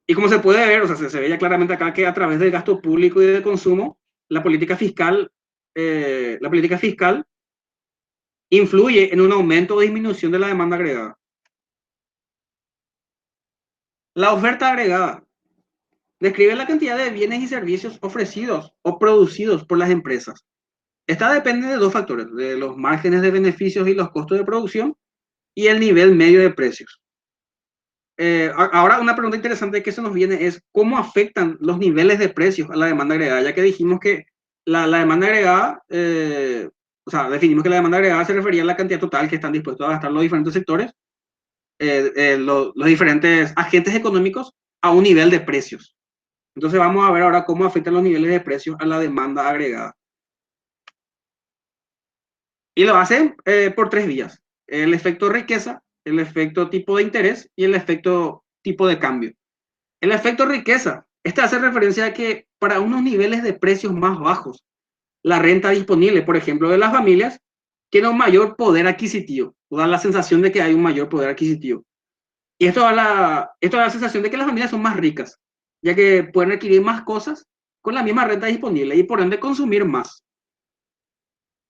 Y como se puede ver, o sea, se ve ya claramente acá que a través del gasto público y del consumo, la política fiscal influye en un aumento o disminución de la demanda agregada. La oferta agregada describe la cantidad de bienes y servicios ofrecidos o producidos por las empresas. Esta depende de dos factores, de los márgenes de beneficios y los costos de producción y el nivel medio de precios. Ahora, una pregunta interesante que se nos viene es cómo afectan los niveles de precios a la demanda agregada, ya que dijimos que la demanda agregada, o sea, definimos que la demanda agregada se refería a la cantidad total que están dispuestos a gastar los diferentes sectores, los diferentes agentes económicos a un nivel de precios. Entonces vamos a ver ahora cómo afectan los niveles de precios a la demanda agregada. Y lo hacen por tres vías. El efecto riqueza, el efecto tipo de interés y el efecto tipo de cambio. El efecto riqueza. Este hace referencia a que para unos niveles de precios más bajos, la renta disponible, por ejemplo, de las familias, tiene un mayor poder adquisitivo, o da la sensación de que hay un mayor poder adquisitivo. Y esto da la sensación de que las familias son más ricas, ya que pueden adquirir más cosas con la misma renta disponible y por ende consumir más.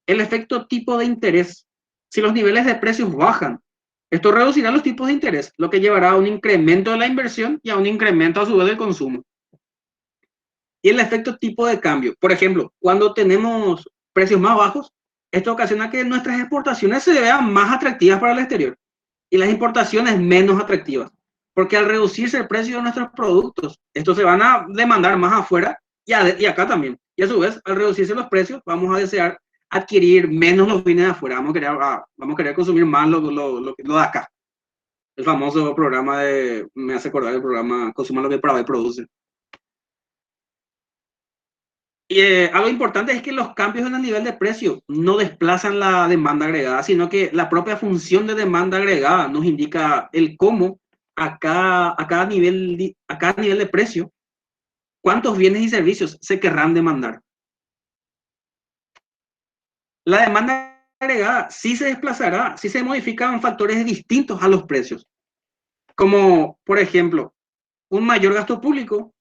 El efecto tipo de interés. Si los niveles de precios bajan, esto reducirá los tipos de interés, lo que llevará a un incremento de la inversión y a un incremento a su vez del consumo. Y el efecto tipo de cambio. Por ejemplo, cuando tenemos precios más bajos, esto ocasiona que nuestras exportaciones se vean más atractivas para el exterior y las importaciones menos atractivas. Porque al reducirse el precio de nuestros productos, estos se van a demandar más afuera y acá también. Y a su vez, al reducirse los precios, vamos a desear adquirir menos los bienes de afuera. Vamos a querer consumir más lo de acá. El famoso programa me hace acordar el programa Consuma lo que Paraguay produce. Y algo importante es que los cambios en el nivel de precio no desplazan la demanda agregada, sino que la propia función de demanda agregada nos indica el cómo a cada nivel de precio, cuántos bienes y servicios se querrán demandar. La demanda agregada sí se desplazará, sí se modifican factores distintos a los precios, como por ejemplo, un mayor gasto público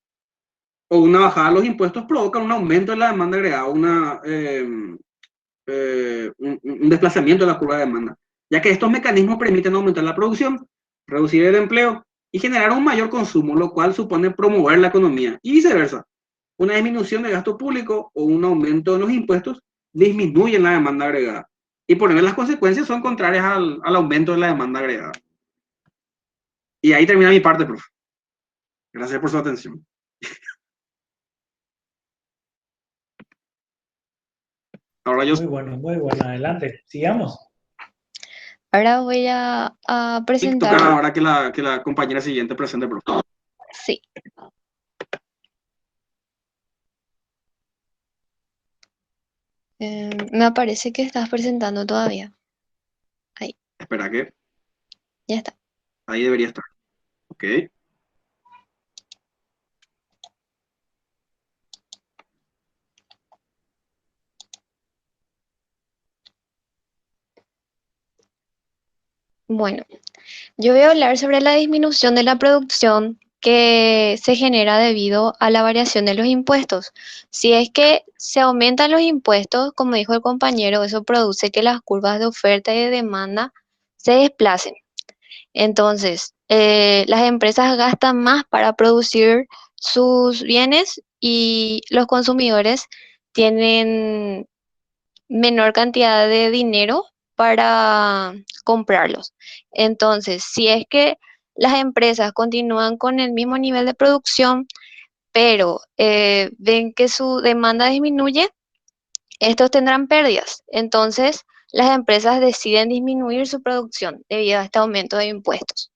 o una bajada de los impuestos provocan un aumento de la demanda agregada, un desplazamiento de la curva de demanda, ya que estos mecanismos permiten aumentar la producción, reducir el empleo y generar un mayor consumo, lo cual supone promover la economía y viceversa. Una disminución del gasto público o un aumento de los impuestos disminuyen la demanda agregada y por ende las consecuencias son contrarias al aumento de la demanda agregada. Y ahí termina mi parte, profe. Gracias por su atención. Ahora yo... Muy bueno. Adelante, sigamos. Ahora voy a Toca presentar. ahora que la compañera siguiente presente, profe. Sí. Me parece que estás presentando todavía. Ahí, Espera que ya está. ahí debería estar. Ok. Bueno, yo voy a hablar sobre la disminución de la producción que se genera debido a la variación de los impuestos. Si es que se aumentan los impuestos, como dijo el compañero, eso produce que las curvas de oferta y de demanda se desplacen. Entonces, las empresas gastan más para producir sus bienes y los consumidores tienen menor cantidad de dinero para comprarlos. Entonces, si es que las empresas continúan con el mismo nivel de producción, pero ven que su demanda disminuye, estos tendrán pérdidas. Entonces, las empresas deciden disminuir su producción debido a este aumento de impuestos.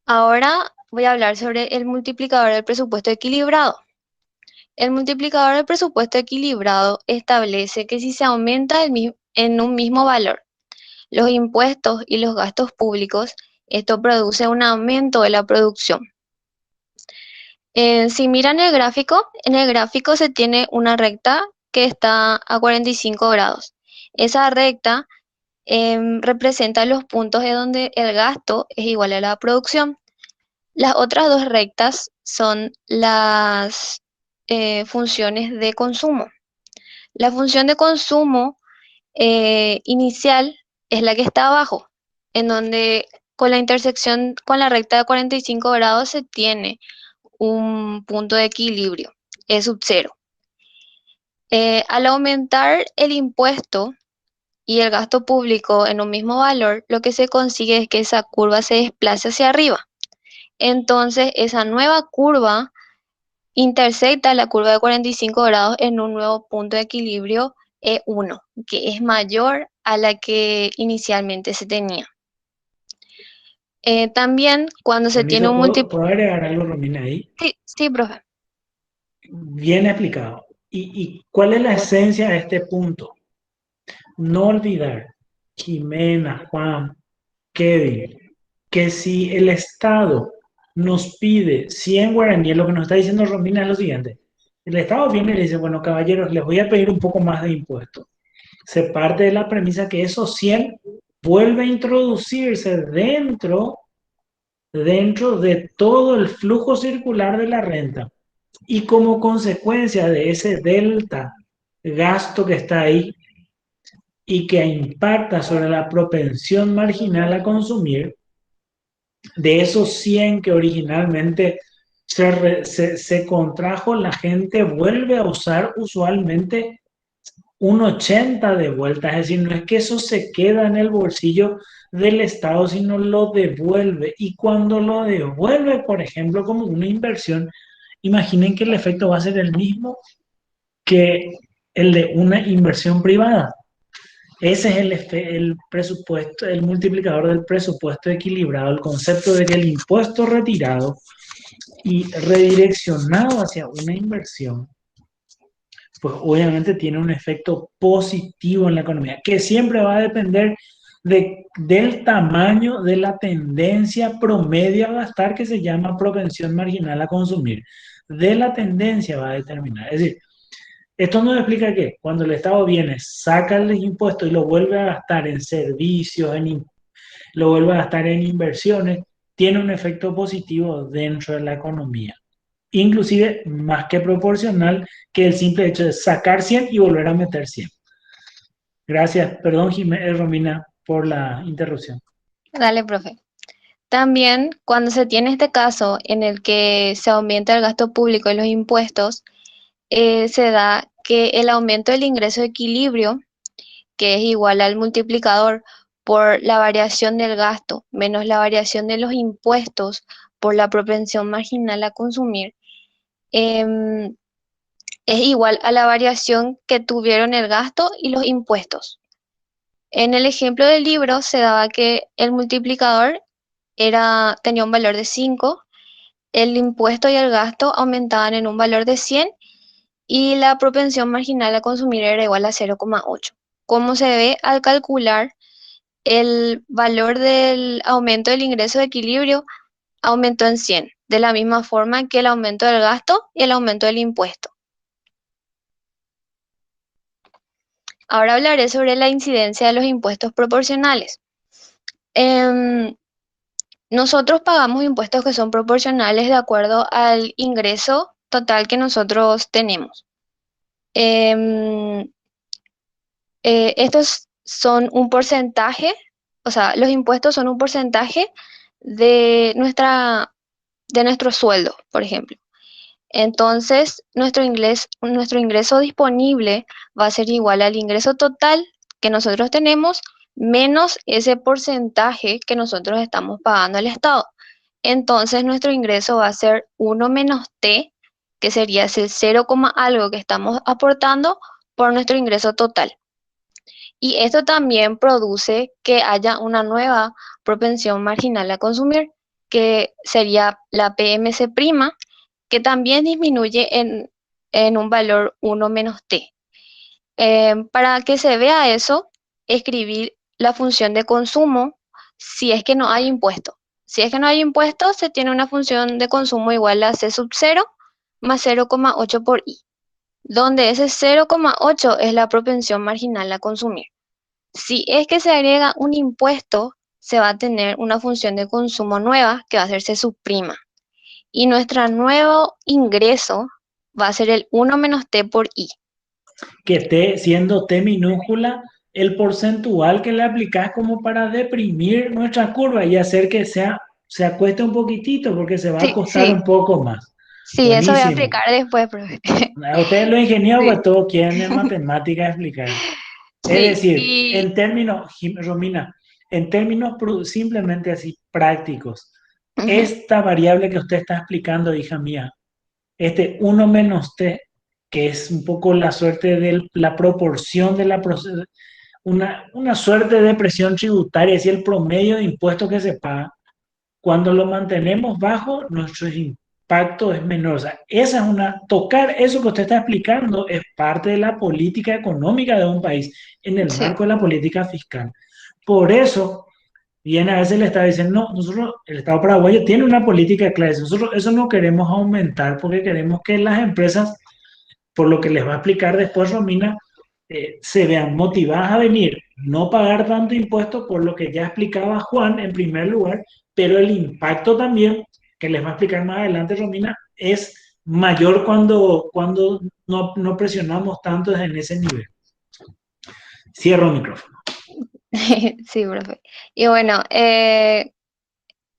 Ahora voy a hablar sobre el multiplicador del presupuesto equilibrado. El multiplicador del presupuesto equilibrado establece que si se aumenta en un mismo valor los impuestos y los gastos públicos, esto produce un aumento de la producción. Si miran el gráfico, en el gráfico se tiene una recta que está a 45 grados. Esa recta representa los puntos de donde el gasto es igual a la producción. Las otras dos rectas son las funciones de consumo. La función de consumo inicial es la que está abajo, en donde con la intersección con la recta de 45 grados se tiene un punto de equilibrio, es sub cero. Al aumentar el impuesto y el gasto público en un mismo valor, lo que se consigue es que esa curva se desplace hacia arriba. Entonces, esa nueva curva intersecta la curva de 45 grados en un nuevo punto de equilibrio E1, que es mayor a la que inicialmente se tenía. También cuando se tiene Permiso, un ¿puedo agregar algo, Romina, ahí? Sí, sí, profe. Bien explicado. ¿Y cuál es la esencia de este punto? No olvidar, Jimena, Juan, Kevin, que si el Estado nos pide 100 guaraníes, lo que nos está diciendo Romina es lo siguiente. El Estado viene y le dice, bueno, caballeros, les voy a pedir un poco más de impuestos. Se parte de la premisa que esos 100 vuelve a introducirse dentro de todo el flujo circular de la renta. Y como consecuencia de ese delta gasto que está ahí y que impacta sobre la propensión marginal a consumir, de esos 100 que originalmente se contrajo, la gente vuelve a usar usualmente un 80 de vuelta. Es decir, no es que eso se queda en el bolsillo del Estado, sino lo devuelve. Y cuando lo devuelve, por ejemplo, como una inversión, imaginen que el efecto va a ser el mismo que el de una inversión privada. Ese es el presupuesto, el multiplicador del presupuesto equilibrado, el concepto de que el impuesto retirado y redireccionado hacia una inversión, pues obviamente tiene un efecto positivo en la economía, que siempre va a depender del tamaño de la tendencia promedio a gastar, que se llama propensión marginal a consumir. De la tendencia va a determinar. Es decir, esto nos explica que cuando el Estado viene, saca los impuestos y lo vuelve a gastar en servicios, lo vuelve a gastar en inversiones, tiene un efecto positivo dentro de la economía. Inclusive más que proporcional que el simple hecho de sacar 100 y volver a meter 100. Gracias, perdón Romina por la interrupción. Dale, profe. También cuando se tiene este caso en el que se aumenta el gasto público y los impuestos, se da que el aumento del ingreso de equilibrio, que es igual al multiplicador por la variación del gasto menos la variación de los impuestos por la propensión marginal a consumir, em, es igual a la variación que tuvieron el gasto y los impuestos. En el ejemplo del libro se daba que el multiplicador tenía un valor de 5, el impuesto y el gasto aumentaban en un valor de 100 y la propensión marginal a consumir era igual a 0,8. Como se ve al calcular el valor del aumento del ingreso de equilibrio aumentó en 100, de la misma forma que el aumento del gasto y el aumento del impuesto. Ahora hablaré sobre la incidencia de los impuestos proporcionales. Em, Nosotros pagamos impuestos que son proporcionales de acuerdo al ingreso total que nosotros tenemos. Em, Estos son un porcentaje, o sea, los impuestos son un porcentaje de de nuestro sueldo, por ejemplo. Entonces, nuestro ingreso disponible va a ser igual al ingreso total que nosotros tenemos menos ese porcentaje que nosotros estamos pagando al Estado. Entonces, nuestro ingreso va a ser uno menos T, que sería ese 0, algo que estamos aportando por nuestro ingreso total. Y esto también produce que haya una nueva propensión marginal a consumir, que sería la PMC', que también disminuye en un valor uno menos T. Para que se vea eso, escribir la función de consumo si es que no hay impuesto. Si es que no hay impuesto, se tiene una función de consumo igual a C sub 0 más 0,8 por I, donde ese 0,8 es la propensión marginal a consumir. Si es que se agrega un impuesto, se va a tener una función de consumo nueva que va a ser C sub'. Y nuestro nuevo ingreso va a ser el 1 menos T por I. Que esté siendo T minúscula el porcentual que le aplicás como para deprimir nuestra curva y hacer que se acueste un poquitito porque se va a Sí, costar sí, un poco más. sí, eso voy a Buenísimo. explicar después, profe. A ustedes los ingenieros, Sí, pues todos quieren en matemáticas explicar. Es sí, decir, y en términos, Romina, en términos simplemente así prácticos, ujú, esta variable que usted está explicando, hija mía, este uno menos t, que es un poco la suerte de la proporción de una suerte de presión tributaria, es decir, el promedio de impuestos que se paga, cuando lo mantenemos bajo, nuestro impacto es menor. O sea, tocar eso que usted está explicando es parte de la política económica de un país en el sí, marco de la política fiscal. Por eso, bien, a veces le está diciendo, no, nosotros, el Estado paraguayo tiene una política clara, nosotros eso no queremos aumentar porque queremos que las empresas, por lo que les va a explicar después Romina, se vean motivadas a venir, no pagar tanto impuesto por lo que ya explicaba Juan en primer lugar, pero el impacto también, que les va a explicar más adelante Romina, es mayor cuando no presionamos tanto en ese nivel. Cierro el micrófono. sí, profe. Y bueno,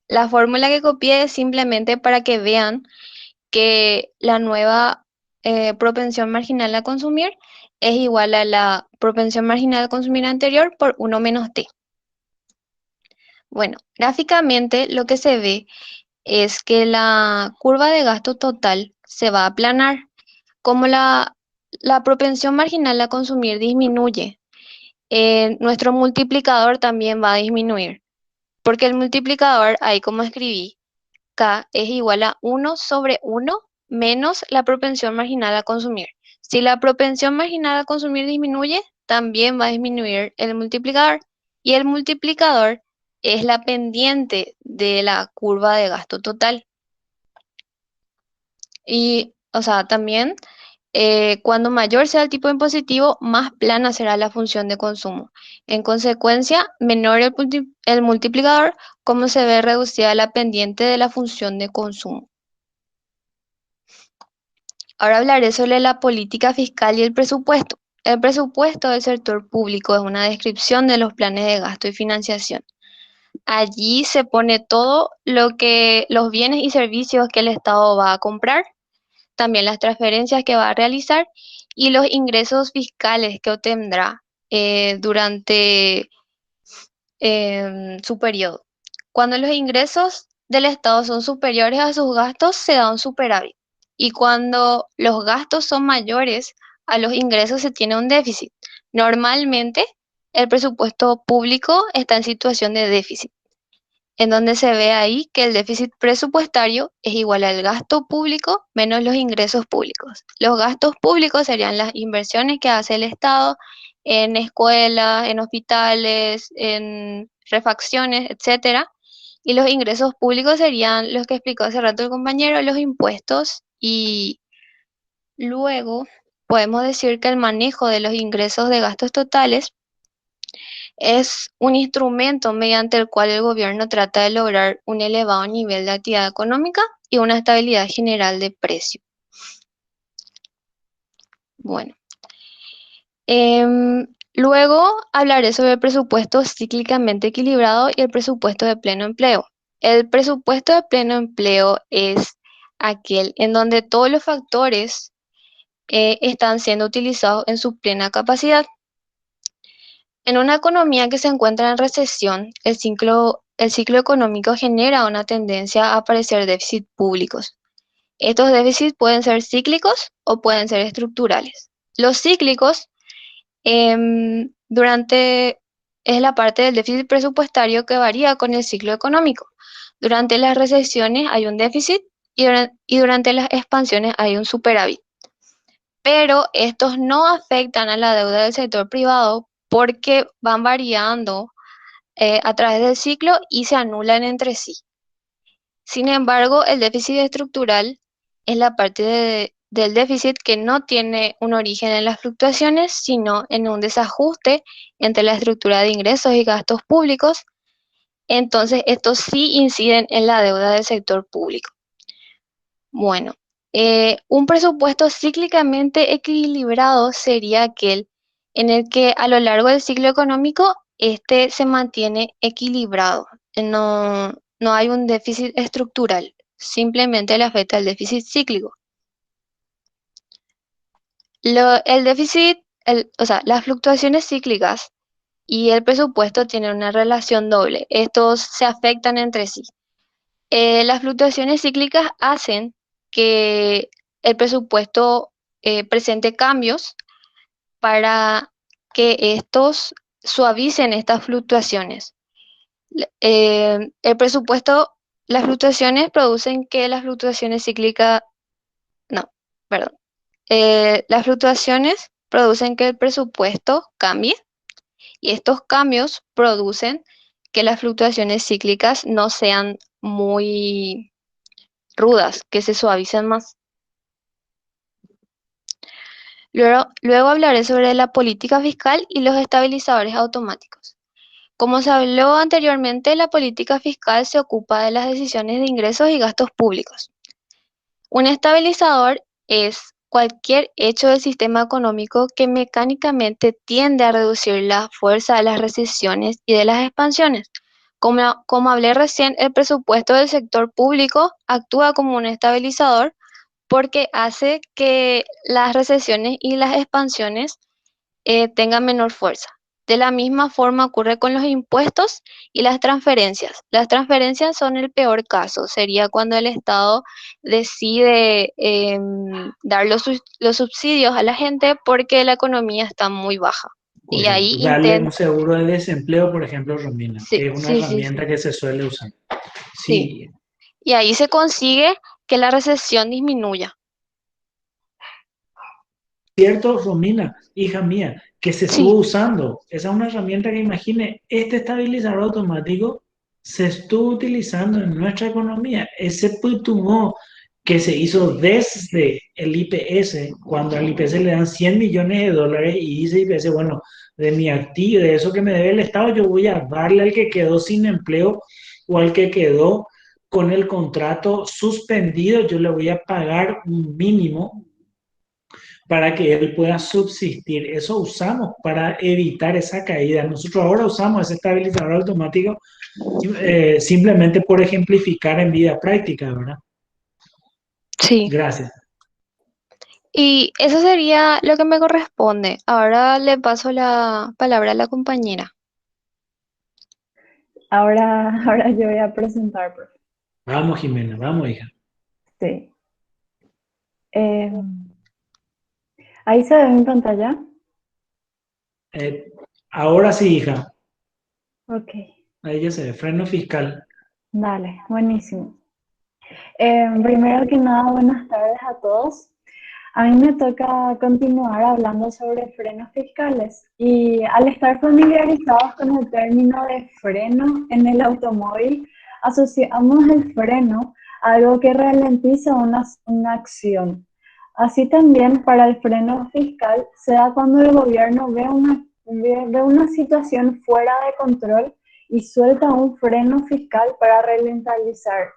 la fórmula que copié es simplemente para que vean que la nueva propensión marginal a consumir es igual a la propensión marginal a consumir anterior por 1 menos T. Bueno, gráficamente lo que se ve es que la curva de gasto total se va a aplanar. Como la propensión marginal a consumir disminuye, nuestro multiplicador también va a disminuir, porque el multiplicador, ahí como escribí, K es igual a 1/1 menos la propensión marginal a consumir. Si la propensión marginal a consumir disminuye, también va a disminuir el multiplicador. Y el multiplicador es la pendiente de la curva de gasto total. Y, o sea, también cuando mayor sea el tipo impositivo, más plana será la función de consumo. En consecuencia, menor el multiplicador, como se ve reducida la pendiente de la función de consumo. Ahora hablaré sobre la política fiscal y el presupuesto. El presupuesto del sector público es una descripción de los planes de gasto y financiación. Allí se pone todo lo que los bienes y servicios que el Estado va a comprar, también las transferencias que va a realizar y los ingresos fiscales que obtendrá durante su periodo. Cuando los ingresos del Estado son superiores a sus gastos, se da un superávit. Y cuando los gastos son mayores a los ingresos, se tiene un déficit. Normalmente, el presupuesto público está en situación de déficit, en donde se ve ahí que el déficit presupuestario es igual al gasto público menos los ingresos públicos. Los gastos públicos serían las inversiones que hace el Estado en escuelas, en hospitales, en refacciones, etcétera. Y los ingresos públicos serían los que explicó hace rato el compañero, los impuestos. Y luego podemos decir que el manejo de los ingresos de gastos totales es un instrumento mediante el cual el gobierno trata de lograr un elevado nivel de actividad económica y una estabilidad general de precio. Bueno, luego hablaré sobre el presupuesto cíclicamente equilibrado y el presupuesto de pleno empleo. El presupuesto de pleno empleo es aquel en donde todos los factores están siendo utilizados en su plena capacidad. En una economía que se encuentra en recesión, el ciclo económico genera una tendencia a aparecer déficits públicos. Estos déficits pueden ser cíclicos o pueden ser estructurales. Los cíclicos es la parte del déficit presupuestario que varía con el ciclo económico. Durante las recesiones hay un déficit y durante las expansiones hay un superávit. Pero estos no afectan a la deuda del sector privado porque van variando a través del ciclo y se anulan entre sí. Sin embargo, el déficit estructural es la parte del déficit que no tiene un origen en las fluctuaciones, sino en un desajuste entre la estructura de ingresos y gastos públicos. Entonces, estos sí inciden en la deuda del sector público. Bueno, un presupuesto cíclicamente equilibrado sería aquel en el que a lo largo del ciclo económico este se mantiene equilibrado. No hay un déficit estructural, simplemente le afecta el déficit cíclico. Las fluctuaciones cíclicas y el presupuesto tienen una relación doble. Estos se afectan entre sí. Las fluctuaciones cíclicas hacen que el presupuesto presente cambios para que estos suavicen estas fluctuaciones. Las fluctuaciones producen que las fluctuaciones cíclicas, las fluctuaciones producen que el presupuesto cambie y estos cambios producen que las fluctuaciones cíclicas no sean muy rudas, que se suavicen más. Luego hablaré sobre la política fiscal y los estabilizadores automáticos. Como se habló anteriormente, la política fiscal se ocupa de las decisiones de ingresos y gastos públicos. Un estabilizador es cualquier hecho del sistema económico que mecánicamente tiende a reducir la fuerza de las recesiones y de las expansiones. Como hablé recién, el presupuesto del sector público actúa como un estabilizador porque hace que las recesiones y las expansiones tengan menor fuerza. De la misma forma ocurre con los impuestos y las transferencias. Las transferencias son el peor caso. Sería cuando el Estado decide dar los subsidios a la gente porque la economía está muy baja. Y ahí darle un seguro de desempleo, por ejemplo, Romina, sí, que es una herramienta que se suele usar. Sí. Y ahí se consigue que la recesión disminuya. Cierto, Romina, hija mía, que se estuvo usando. Esa es una herramienta que imagine, este estabilizador automático se estuvo utilizando en nuestra economía. Ese putumó que se hizo desde el IPS, cuando al IPS le dan 100 millones de dólares y dice IPS, bueno, de mi activo, de eso que me debe el Estado, yo voy a darle al que quedó sin empleo o al que quedó con el contrato suspendido, yo le voy a pagar un mínimo para que él pueda subsistir. Eso usamos para evitar esa caída. Nosotros ahora usamos ese estabilizador automático simplemente por ejemplificar en vida práctica, ¿verdad? Sí. Gracias. Y eso sería lo que me corresponde. Ahora le paso la palabra a la compañera. Ahora yo voy a presentar, profe. Vamos, Jimena, vamos, hija. Sí. ¿Ahí se ve mi pantalla? Ahora sí, hija. Ok. Ahí ya se ve, freno fiscal. Dale, buenísimo. Primero que nada, buenas tardes a todos. A mí me toca continuar hablando sobre frenos fiscales y al estar familiarizados con el término de freno en el automóvil, asociamos el freno a algo que ralentiza una acción, Así también para el freno fiscal se da cuando el gobierno ve una situación fuera de control y suelta un freno fiscal para ralentizar,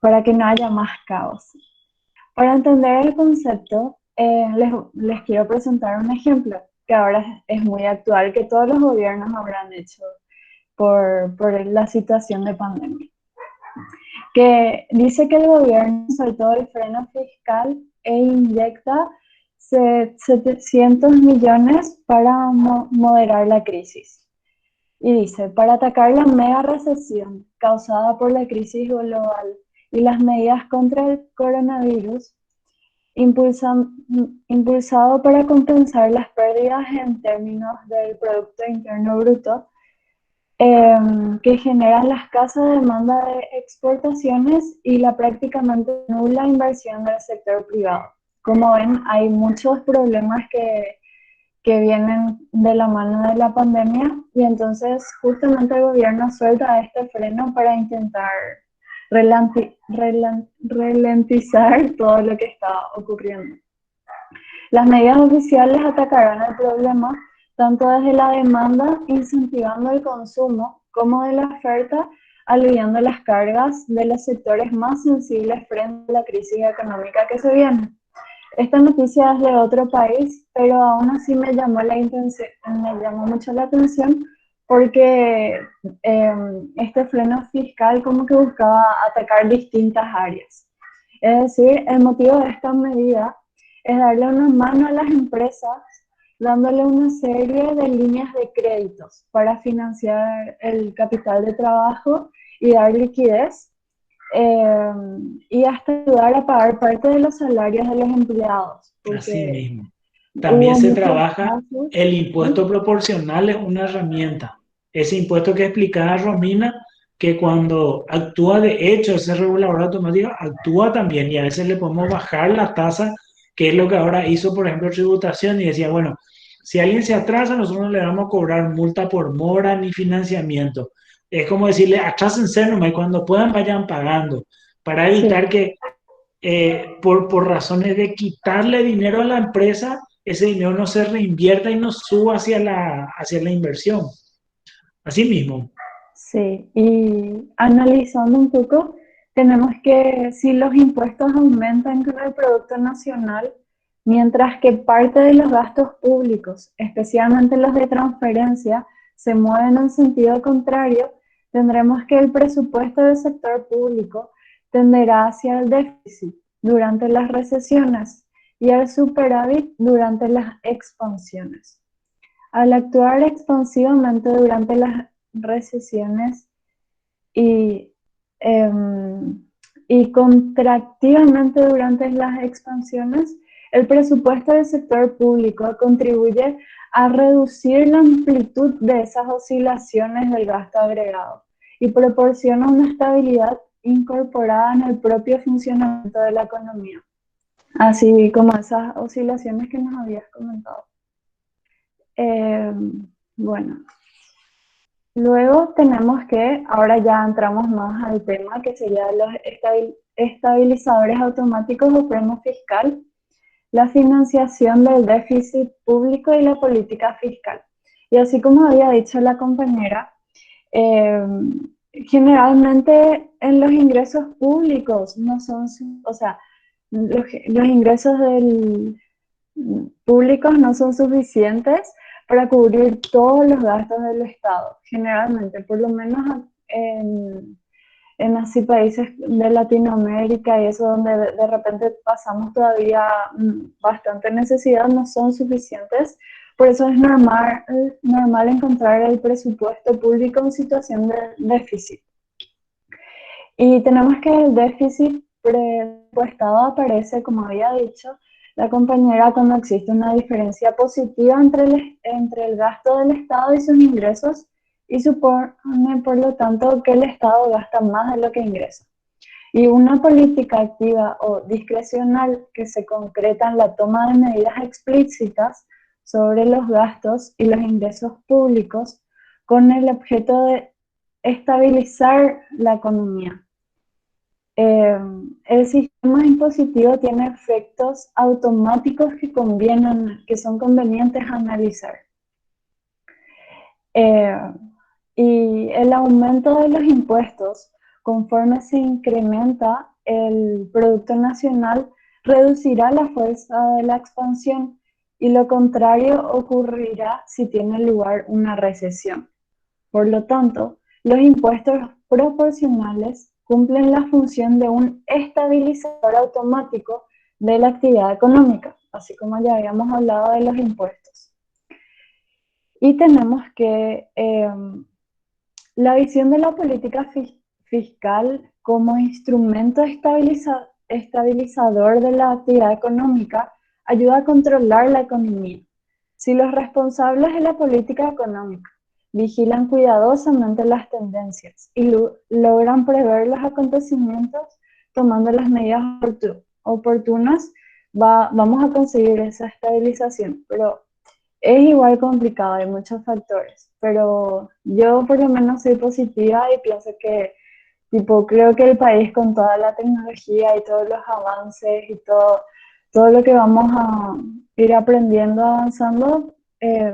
para que no haya más caos. Para entender el concepto, les quiero presentar un ejemplo que ahora es muy actual, que todos los gobiernos habrán hecho por la situación de pandemia, que dice que el gobierno soltó el freno fiscal e inyecta 700 millones para moderar la crisis. Y dice, para atacar la mega recesión causada por la crisis global y las medidas contra el coronavirus, impulsado para compensar las pérdidas en términos del Producto Interno Bruto, que generan la escasa demanda de exportaciones y la prácticamente nula inversión del sector privado. Como ven, hay muchos problemas que vienen de la mano de la pandemia y entonces justamente el gobierno suelta este freno para intentar ralentizar todo lo que está ocurriendo. Las medidas oficiales atacarán el problema tanto desde la demanda, incentivando el consumo, como de la oferta, aliviando las cargas de los sectores más sensibles frente a la crisis económica que se viene. Esta noticia es de otro país, pero aún así me llamó mucho la atención porque este freno fiscal como que buscaba atacar distintas áreas. Es decir, el motivo de esta medida es darle una mano a las empresas, dándole una serie de líneas de créditos para financiar el capital de trabajo y dar liquidez, y hasta ayudar a pagar parte de los salarios de los empleados. Así mismo. También se trabaja casos. el impuesto proporcional, es una herramienta. Ese impuesto que explicaba Romina, que cuando actúa de hecho ese regulador automático, actúa también y a veces le podemos bajar la tasa, que es lo que ahora hizo, por ejemplo, tributación y decía, bueno, si alguien se atrasa, nosotros no le vamos a cobrar multa por mora ni financiamiento. Es como decirle, atrásense nomás y cuando puedan vayan pagando, para evitar que por razones de quitarle dinero a la empresa, ese dinero no se reinvierta y no suba hacia la inversión. Así mismo. Sí, y analizando un poco, tenemos que si los impuestos aumentan con el Producto Nacional, mientras que parte de los gastos públicos, especialmente los de transferencia, se mueven en sentido contrario, tendremos que el presupuesto del sector público tenderá hacia el déficit durante las recesiones y al superávit durante las expansiones. Al actuar expansivamente durante las recesiones y, y contractivamente durante las expansiones, el presupuesto del sector público contribuye a reducir la amplitud de esas oscilaciones del gasto agregado y proporciona una estabilidad incorporada en el propio funcionamiento de la economía, así como esas oscilaciones que nos habías comentado. Bueno, luego tenemos que, ahora ya entramos más al tema que sería los estabilizadores automáticos o freno fiscal, la financiación del déficit público y la política fiscal. Y así como había dicho la compañera, generalmente en los ingresos públicos no son, o sea, los ingresos públicos no son suficientes para cubrir todos los gastos del Estado, generalmente, por lo menos en así países de Latinoamérica y eso donde de repente pasamos todavía bastante necesidad, no son suficientes. Por eso es normal encontrar el presupuesto público en situación de déficit. Y tenemos que el déficit presupuestado aparece, como había dicho la compañera, cuando existe una diferencia positiva entre el gasto del Estado y sus ingresos, y supone, por lo tanto, que el Estado gasta más de lo que ingresa. Y una política activa o discrecional que se concreta en la toma de medidas explícitas sobre los gastos y los ingresos públicos con el objeto de estabilizar la economía. Eh, el sistema impositivo tiene efectos automáticos que son convenientes analizar. Y el aumento de los impuestos, conforme se incrementa el Producto Nacional, reducirá la fuerza de la expansión, y lo contrario ocurrirá si tiene lugar una recesión. Por lo tanto, los impuestos proporcionales cumplen la función de un estabilizador automático de la actividad económica, así como ya habíamos hablado de los impuestos. Y tenemos que la visión de la política fiscal como instrumento estabilizador de la actividad económica ayuda a controlar la economía. Si los responsables de la política económica vigilan cuidadosamente las tendencias y logran prever los acontecimientos tomando las medidas oportunas, vamos a conseguir esa estabilización. Pero es igual complicado, hay muchos factores, pero yo por lo menos soy positiva y pienso que, creo que el país con toda la tecnología y todos los avances y todo lo que vamos a ir aprendiendo, avanzando,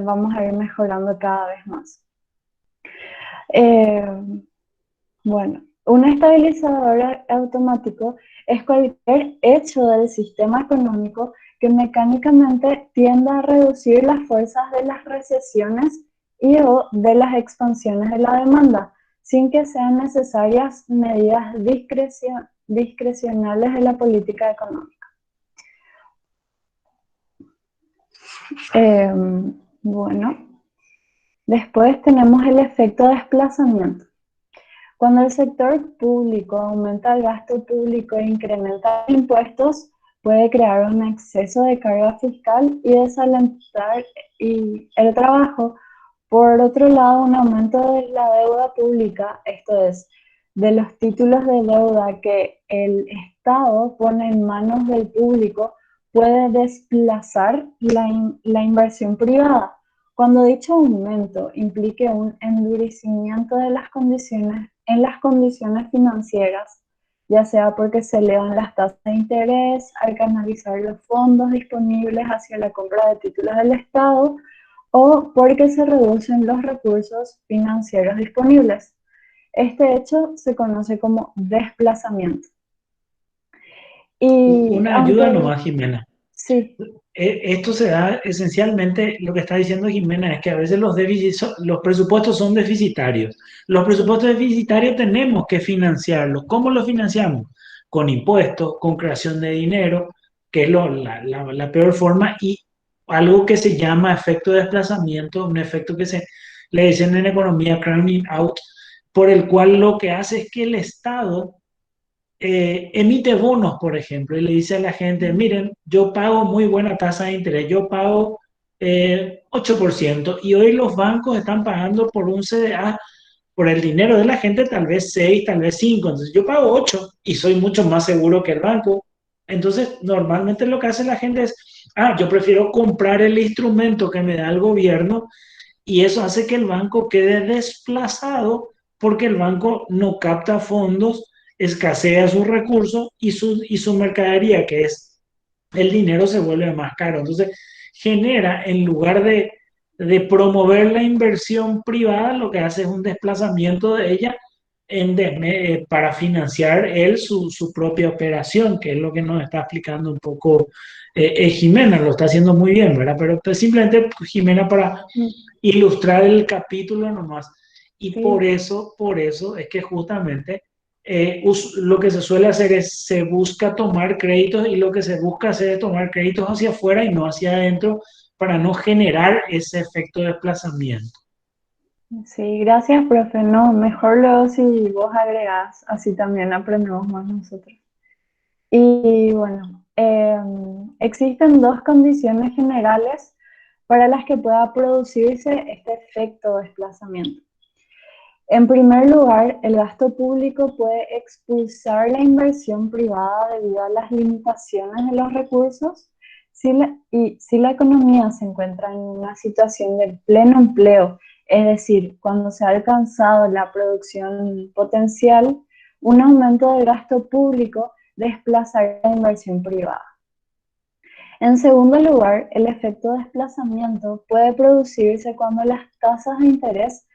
vamos a ir mejorando cada vez más. Bueno, un estabilizador automático es cualquier hecho del sistema económico que mecánicamente tienda a reducir las fuerzas de las recesiones y o de las expansiones de la demanda, sin que sean necesarias medidas discrecionales de la política económica. Bueno, después tenemos el efecto desplazamiento. Cuando el sector público aumenta el gasto público e incrementa los impuestos, puede crear un exceso de carga fiscal y desalentar el trabajo. Por otro lado, un aumento de la deuda pública, esto es, de los títulos de deuda que el Estado pone en manos del público, puede desplazar la inversión privada. Cuando dicho aumento implique un endurecimiento de las condiciones financieras, ya sea porque se elevan las tasas de interés al canalizar los fondos disponibles hacia la compra de títulos del Estado, o porque se reducen los recursos financieros disponibles. Este hecho se conoce como desplazamiento. Una ayuda nomás, Jimena. Sí. Esto se da esencialmente, lo que está diciendo Jimena es que a veces los presupuestos son deficitarios. Los presupuestos deficitarios tenemos que financiarlos. ¿Cómo los financiamos? Con impuestos, con creación de dinero, que es la peor forma, y algo que se llama efecto de desplazamiento, un efecto que le dicen en economía crowding out, por el cual lo que hace es que el Estado emite bonos, por ejemplo, y le dice a la gente, miren, yo pago muy buena tasa de interés, yo pago 8%, y hoy los bancos están pagando por un CDA, por el dinero de la gente, tal vez 6, tal vez 5, entonces yo pago 8 y soy mucho más seguro que el banco. Entonces, normalmente lo que hace la gente es, yo prefiero comprar el instrumento que me da el gobierno, y eso hace que el banco quede desplazado porque el banco no capta fondos, escasea sus recursos y su mercadería, que es el dinero, se vuelve más caro. Entonces, genera, en lugar de promover la inversión privada, lo que hace es un desplazamiento de ella para financiar él su propia operación, que es lo que nos está explicando un poco Jimena, lo está haciendo muy bien, ¿verdad? Pero pues, simplemente Jimena para ilustrar el capítulo nomás. Y Sí. por eso es que justamente lo que se suele hacer es se busca tomar créditos, y lo que se busca hacer es tomar créditos hacia afuera y no hacia adentro, para no generar ese efecto de desplazamiento. Sí, gracias, profe. No, mejor luego si vos agregás, así también aprendemos más nosotros. Y bueno, existen dos condiciones generales para las que pueda producirse este efecto de desplazamiento. En primer lugar, el gasto público puede expulsar la inversión privada debido a las limitaciones de los recursos. Si la economía se encuentra en una situación de pleno empleo, es decir, cuando se ha alcanzado la producción potencial, un aumento del gasto público desplazaría la inversión privada. En segundo lugar, el efecto de desplazamiento puede producirse cuando las tasas de interés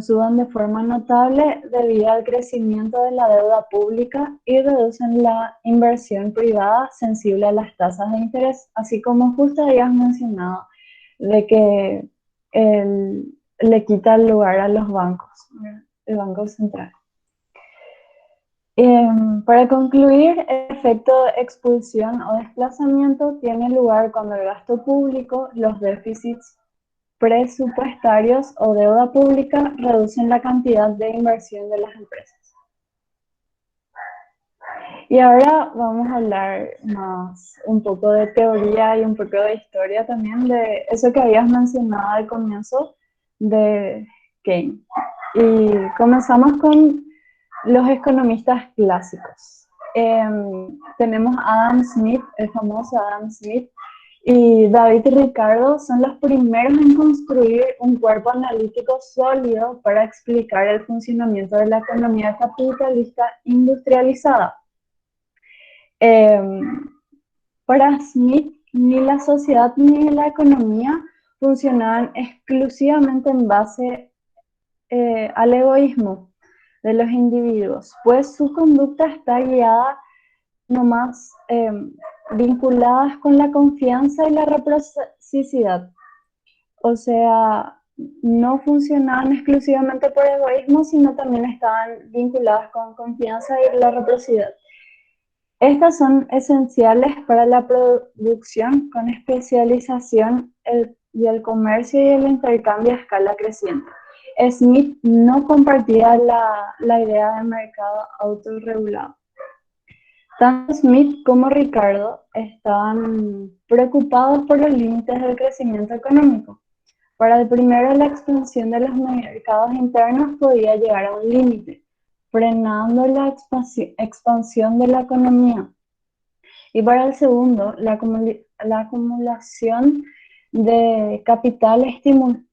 suben de forma notable debido al crecimiento de la deuda pública y reducen la inversión privada sensible a las tasas de interés, así como justo habías mencionado de que le quita el lugar a los bancos, el Banco Central. Para concluir, el efecto de expulsión o desplazamiento tiene lugar cuando el gasto público, los déficits presupuestarios o deuda pública reducen la cantidad de inversión de las empresas. Y ahora vamos a hablar más un poco de teoría y un poco de historia también, de eso que habías mencionado al comienzo de Keynes. Y comenzamos con los economistas clásicos. Tenemos Adam Smith, el famoso Adam Smith, y David y Ricardo son los primeros en construir un cuerpo analítico sólido para explicar el funcionamiento de la economía capitalista industrializada. Para Smith, ni la sociedad ni la economía funcionaban exclusivamente en base al egoísmo de los individuos, pues su conducta está guiada nomás vinculadas con la confianza y la reciprocidad. O sea, no funcionaban exclusivamente por egoísmo, sino también estaban vinculadas con confianza y la reciprocidad. Estas son esenciales para la producción con especialización y el comercio y el intercambio a escala creciente. Smith no compartía la idea de mercado autorregulado. Tanto Smith como Ricardo estaban preocupados por los límites del crecimiento económico. Para el primero, la expansión de los mercados internos podía llegar a un límite, frenando la expansión de la economía. Y para el segundo, la acumulación de capital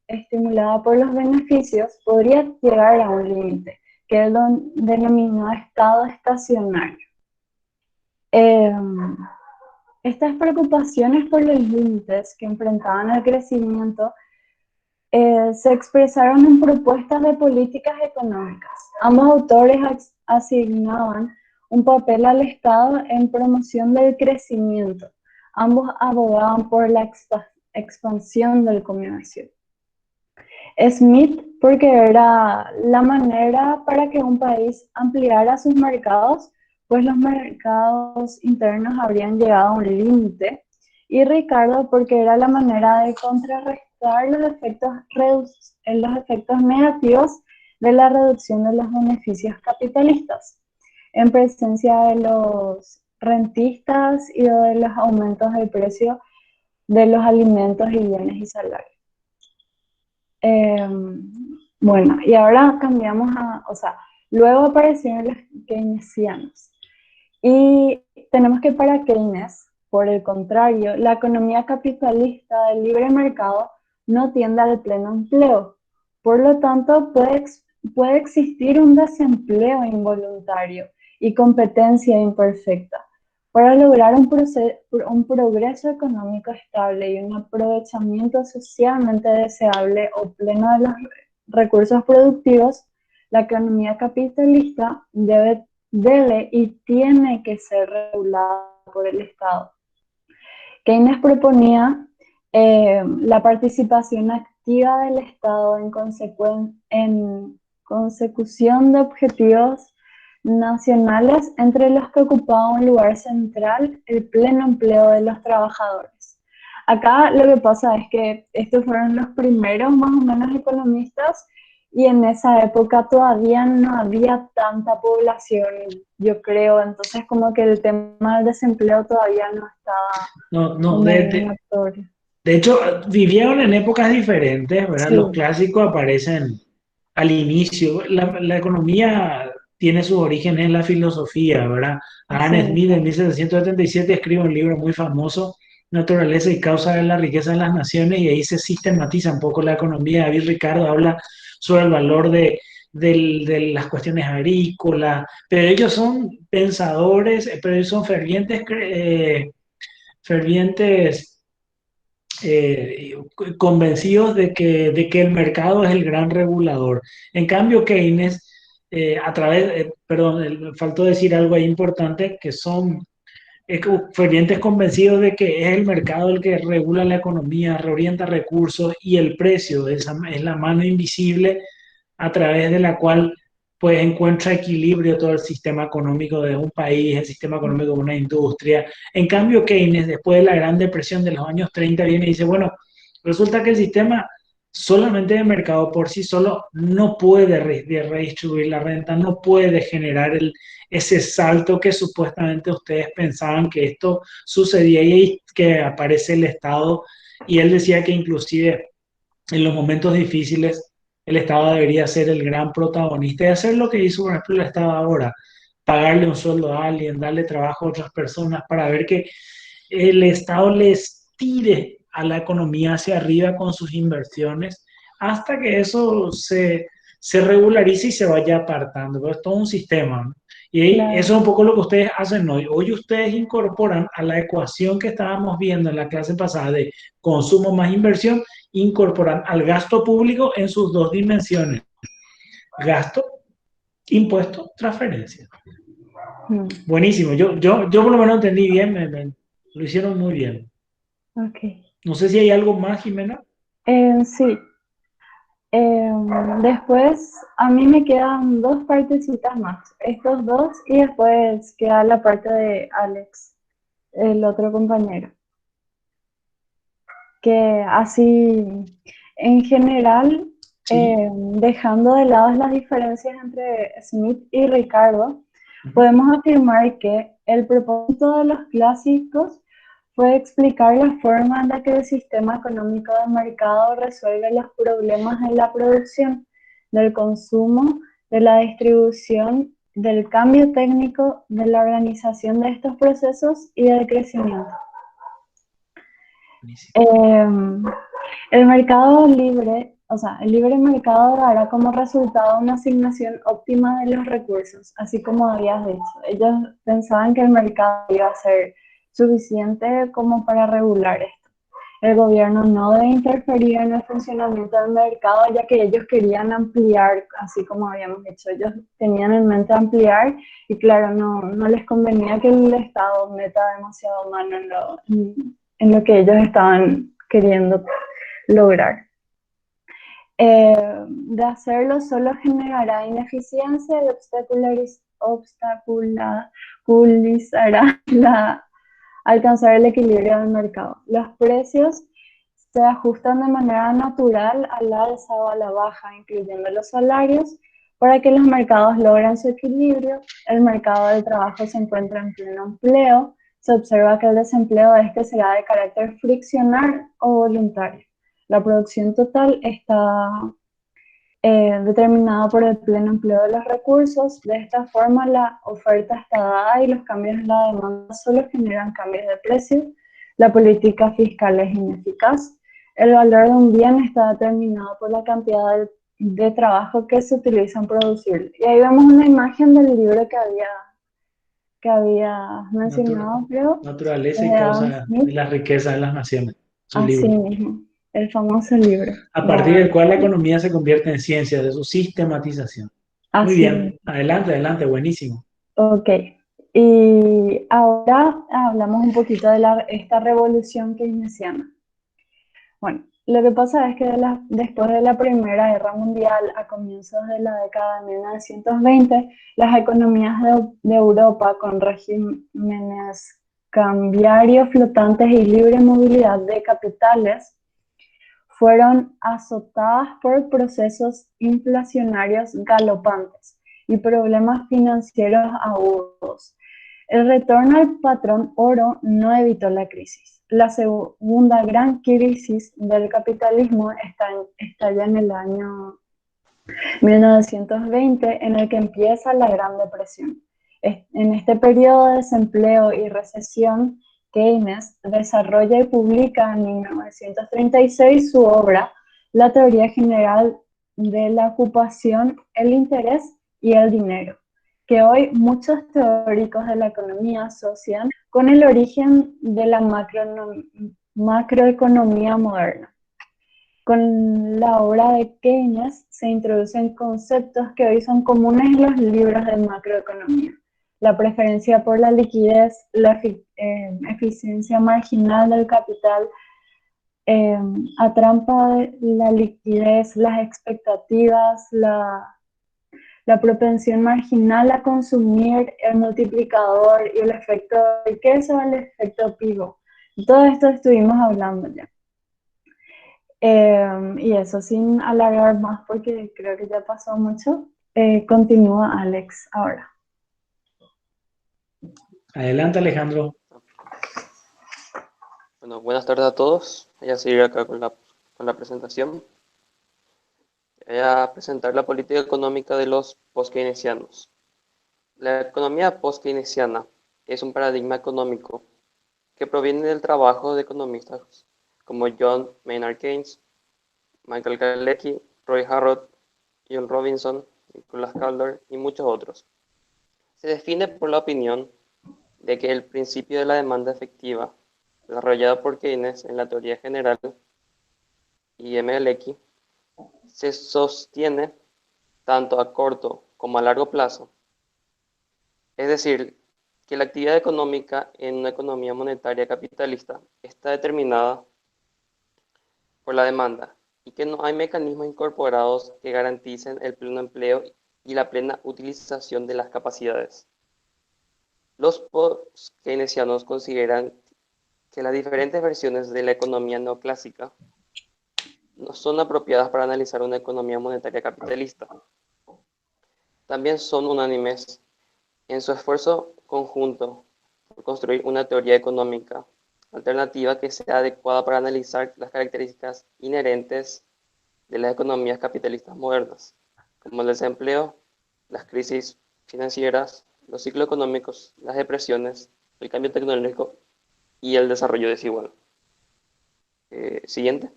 estimulada por los beneficios podría llegar a un límite, que él denominó estado estacionario. Estas preocupaciones por los límites que enfrentaban el crecimiento se expresaron en propuestas de políticas económicas. Ambos autores asignaban un papel al Estado en promoción del crecimiento. Ambos abogaban por la expansión del comercio. Smith, porque era la manera para que un país ampliara sus mercados, pues los mercados internos habrían llegado a un límite, y Ricardo, porque era la manera de contrarrestar los efectos negativos de la reducción de los beneficios capitalistas, en presencia de los rentistas y de los aumentos del precio de los alimentos y bienes y salarios. Bueno, y ahora cambiamos luego aparecieron los keynesianos. Y tenemos que para Keynes, por el contrario, la economía capitalista del libre mercado no tiende al pleno empleo. Por lo tanto, puede existir un desempleo involuntario y competencia imperfecta. Para lograr un progreso económico estable y un aprovechamiento socialmente deseable o pleno de los recursos productivos, la economía capitalista debe y tiene que ser regulada por el Estado. Keynes proponía la participación activa del Estado en consecución de objetivos nacionales, entre los que ocupaba un lugar central el pleno empleo de los trabajadores. Acá lo que pasa es que estos fueron los primeros más o menos economistas, y en esa época todavía no había tanta población, yo creo, entonces como que el tema del desempleo todavía no estaba de hecho, vivieron en épocas diferentes, ¿verdad? Sí. Los clásicos aparecen al inicio. La economía tiene sus orígenes en la filosofía, ¿verdad? Adam Smith en 1777 escribe un libro muy famoso, Naturaleza y Causa de la Riqueza de las Naciones, y ahí se sistematiza un poco la economía. David Ricardo habla sobre el valor de de las cuestiones agrícolas, pero ellos son pensadores, pero ellos son fervientes convencidos de que el mercado es el gran regulador. En cambio, Keynes, perdón, faltó decir algo ahí importante, que son fervientes convencidos de que es el mercado el que regula la economía, reorienta recursos y el precio es la mano invisible a través de la cual pues encuentra equilibrio todo el sistema económico de un país, el sistema económico de una industria. En cambio, Keynes, después de la Gran Depresión de los años 30, viene y dice, bueno, resulta que el sistema solamente de mercado por sí solo no puede redistribuir la renta, no puede generar ese salto que supuestamente ustedes pensaban que esto sucedía y que aparece el Estado. Y él decía que inclusive en los momentos difíciles el Estado debería ser el gran protagonista y hacer lo que hizo, por ejemplo, el Estado ahora, pagarle un sueldo a alguien, darle trabajo a otras personas para ver que el Estado les tire a la economía hacia arriba con sus inversiones hasta que eso se regularice y se vaya apartando. Pero es todo un sistema, ¿no? Y Claro. eso es un poco lo que ustedes hacen hoy. Hoy ustedes incorporan a la ecuación que estábamos viendo en la clase pasada de consumo más inversión, incorporan al gasto público en sus dos dimensiones. Gasto, impuesto, transferencia. Buenísimo. Yo por lo menos entendí bien, lo hicieron muy bien. Ok. No sé si hay algo más, Jimena. Sí. Después a mí me quedan dos partecitas más, estos dos, y después queda la parte de Alex, el otro compañero. Que así, en general, Sí. dejando de lado las diferencias entre Smith y Ricardo, podemos afirmar que el propósito de los clásicos fue explicar la forma en la que el sistema económico de mercado resuelve los problemas de la producción, del consumo, de la distribución, del cambio técnico, de la organización de estos procesos y del crecimiento. El mercado libre, o sea, el libre mercado dará como resultado una asignación óptima de los recursos, así como habías dicho. Ellos pensaban que el mercado iba a ser suficiente como para regular esto. El gobierno no debe interferir en el funcionamiento del mercado, ya que ellos querían ampliar, así como habíamos dicho. Ellos tenían en mente ampliar y claro, no les convenía que el Estado meta demasiado mano en lo que ellos estaban queriendo lograr. De hacerlo solo generará ineficiencia y obstaculizará alcanzar el equilibrio del mercado. Los precios se ajustan de manera natural al alza o a la baja, incluyendo los salarios, para que los mercados logren su equilibrio. El mercado del trabajo se encuentra en pleno empleo. Se observa que el desempleo será de carácter friccional o voluntario. La producción total está determinada por el pleno empleo de los recursos. De esta forma, la oferta está dada y los cambios en la demanda solo generan cambios de precio. La política fiscal es ineficaz. El valor de un bien está determinado por la cantidad de trabajo que se utiliza en producirlo. Y ahí vemos una imagen del libro que había mencionado, creo. Naturaleza y causa de la riqueza de las naciones. Así mismo, el famoso libro. A partir del cual la economía se convierte en ciencia, de su sistematización. Muy bien, adelante, buenísimo. Ok, y ahora hablamos un poquito de esta revolución keynesiana. Bueno, lo que pasa es que después de la Primera Guerra Mundial, a comienzos de la década de 1920, las economías de Europa, con regímenes cambiarios flotantes y libre movilidad de capitales, fueron azotadas por procesos inflacionarios galopantes y problemas financieros agudos. El retorno al patrón oro no evitó la crisis. La segunda gran crisis del capitalismo estalla en el año 1920, en el que empieza la Gran Depresión. En este periodo de desempleo y recesión, Keynes desarrolla y publica en 1936 su obra La teoría general de la ocupación, el interés y el dinero, que hoy muchos teóricos de la economía asocian con el origen de la macroeconomía moderna. Con la obra de Keynes se introducen conceptos que hoy son comunes en los libros de macroeconomía. La preferencia por la liquidez, la eficiencia marginal del capital, atrampa la liquidez, las expectativas, la propensión marginal a consumir, el multiplicador y el efecto de queso, el efecto pivot. Todo esto estuvimos hablando ya. Y eso, sin alargar más porque creo que ya pasó mucho, continúa Alex ahora. Adelante, Alejandro. Bueno, buenas tardes a todos. Voy a seguir acá con la presentación. Voy a presentar la política económica de los post-keynesianos. La economía post-keynesiana es un paradigma económico que proviene del trabajo de economistas como John Maynard Keynes, Michael Kalecki, Roy Harrod, John Robinson, Nicholas Calder y muchos otros. Se define por la opinión de que el principio de la demanda efectiva, desarrollado por Keynes en la teoría general y MLX, se sostiene tanto a corto como a largo plazo. Es decir, que la actividad económica en una economía monetaria capitalista está determinada por la demanda y que no hay mecanismos incorporados que garanticen el pleno empleo y la plena utilización de las capacidades. Los post-keynesianos consideran que las diferentes versiones de la economía neoclásica no son apropiadas para analizar una economía monetaria capitalista. También son unánimes en su esfuerzo conjunto por construir una teoría económica alternativa que sea adecuada para analizar las características inherentes de las economías capitalistas modernas, como el desempleo, las crisis financieras, los ciclos económicos, las depresiones, el cambio tecnológico y el desarrollo desigual. Siguiente.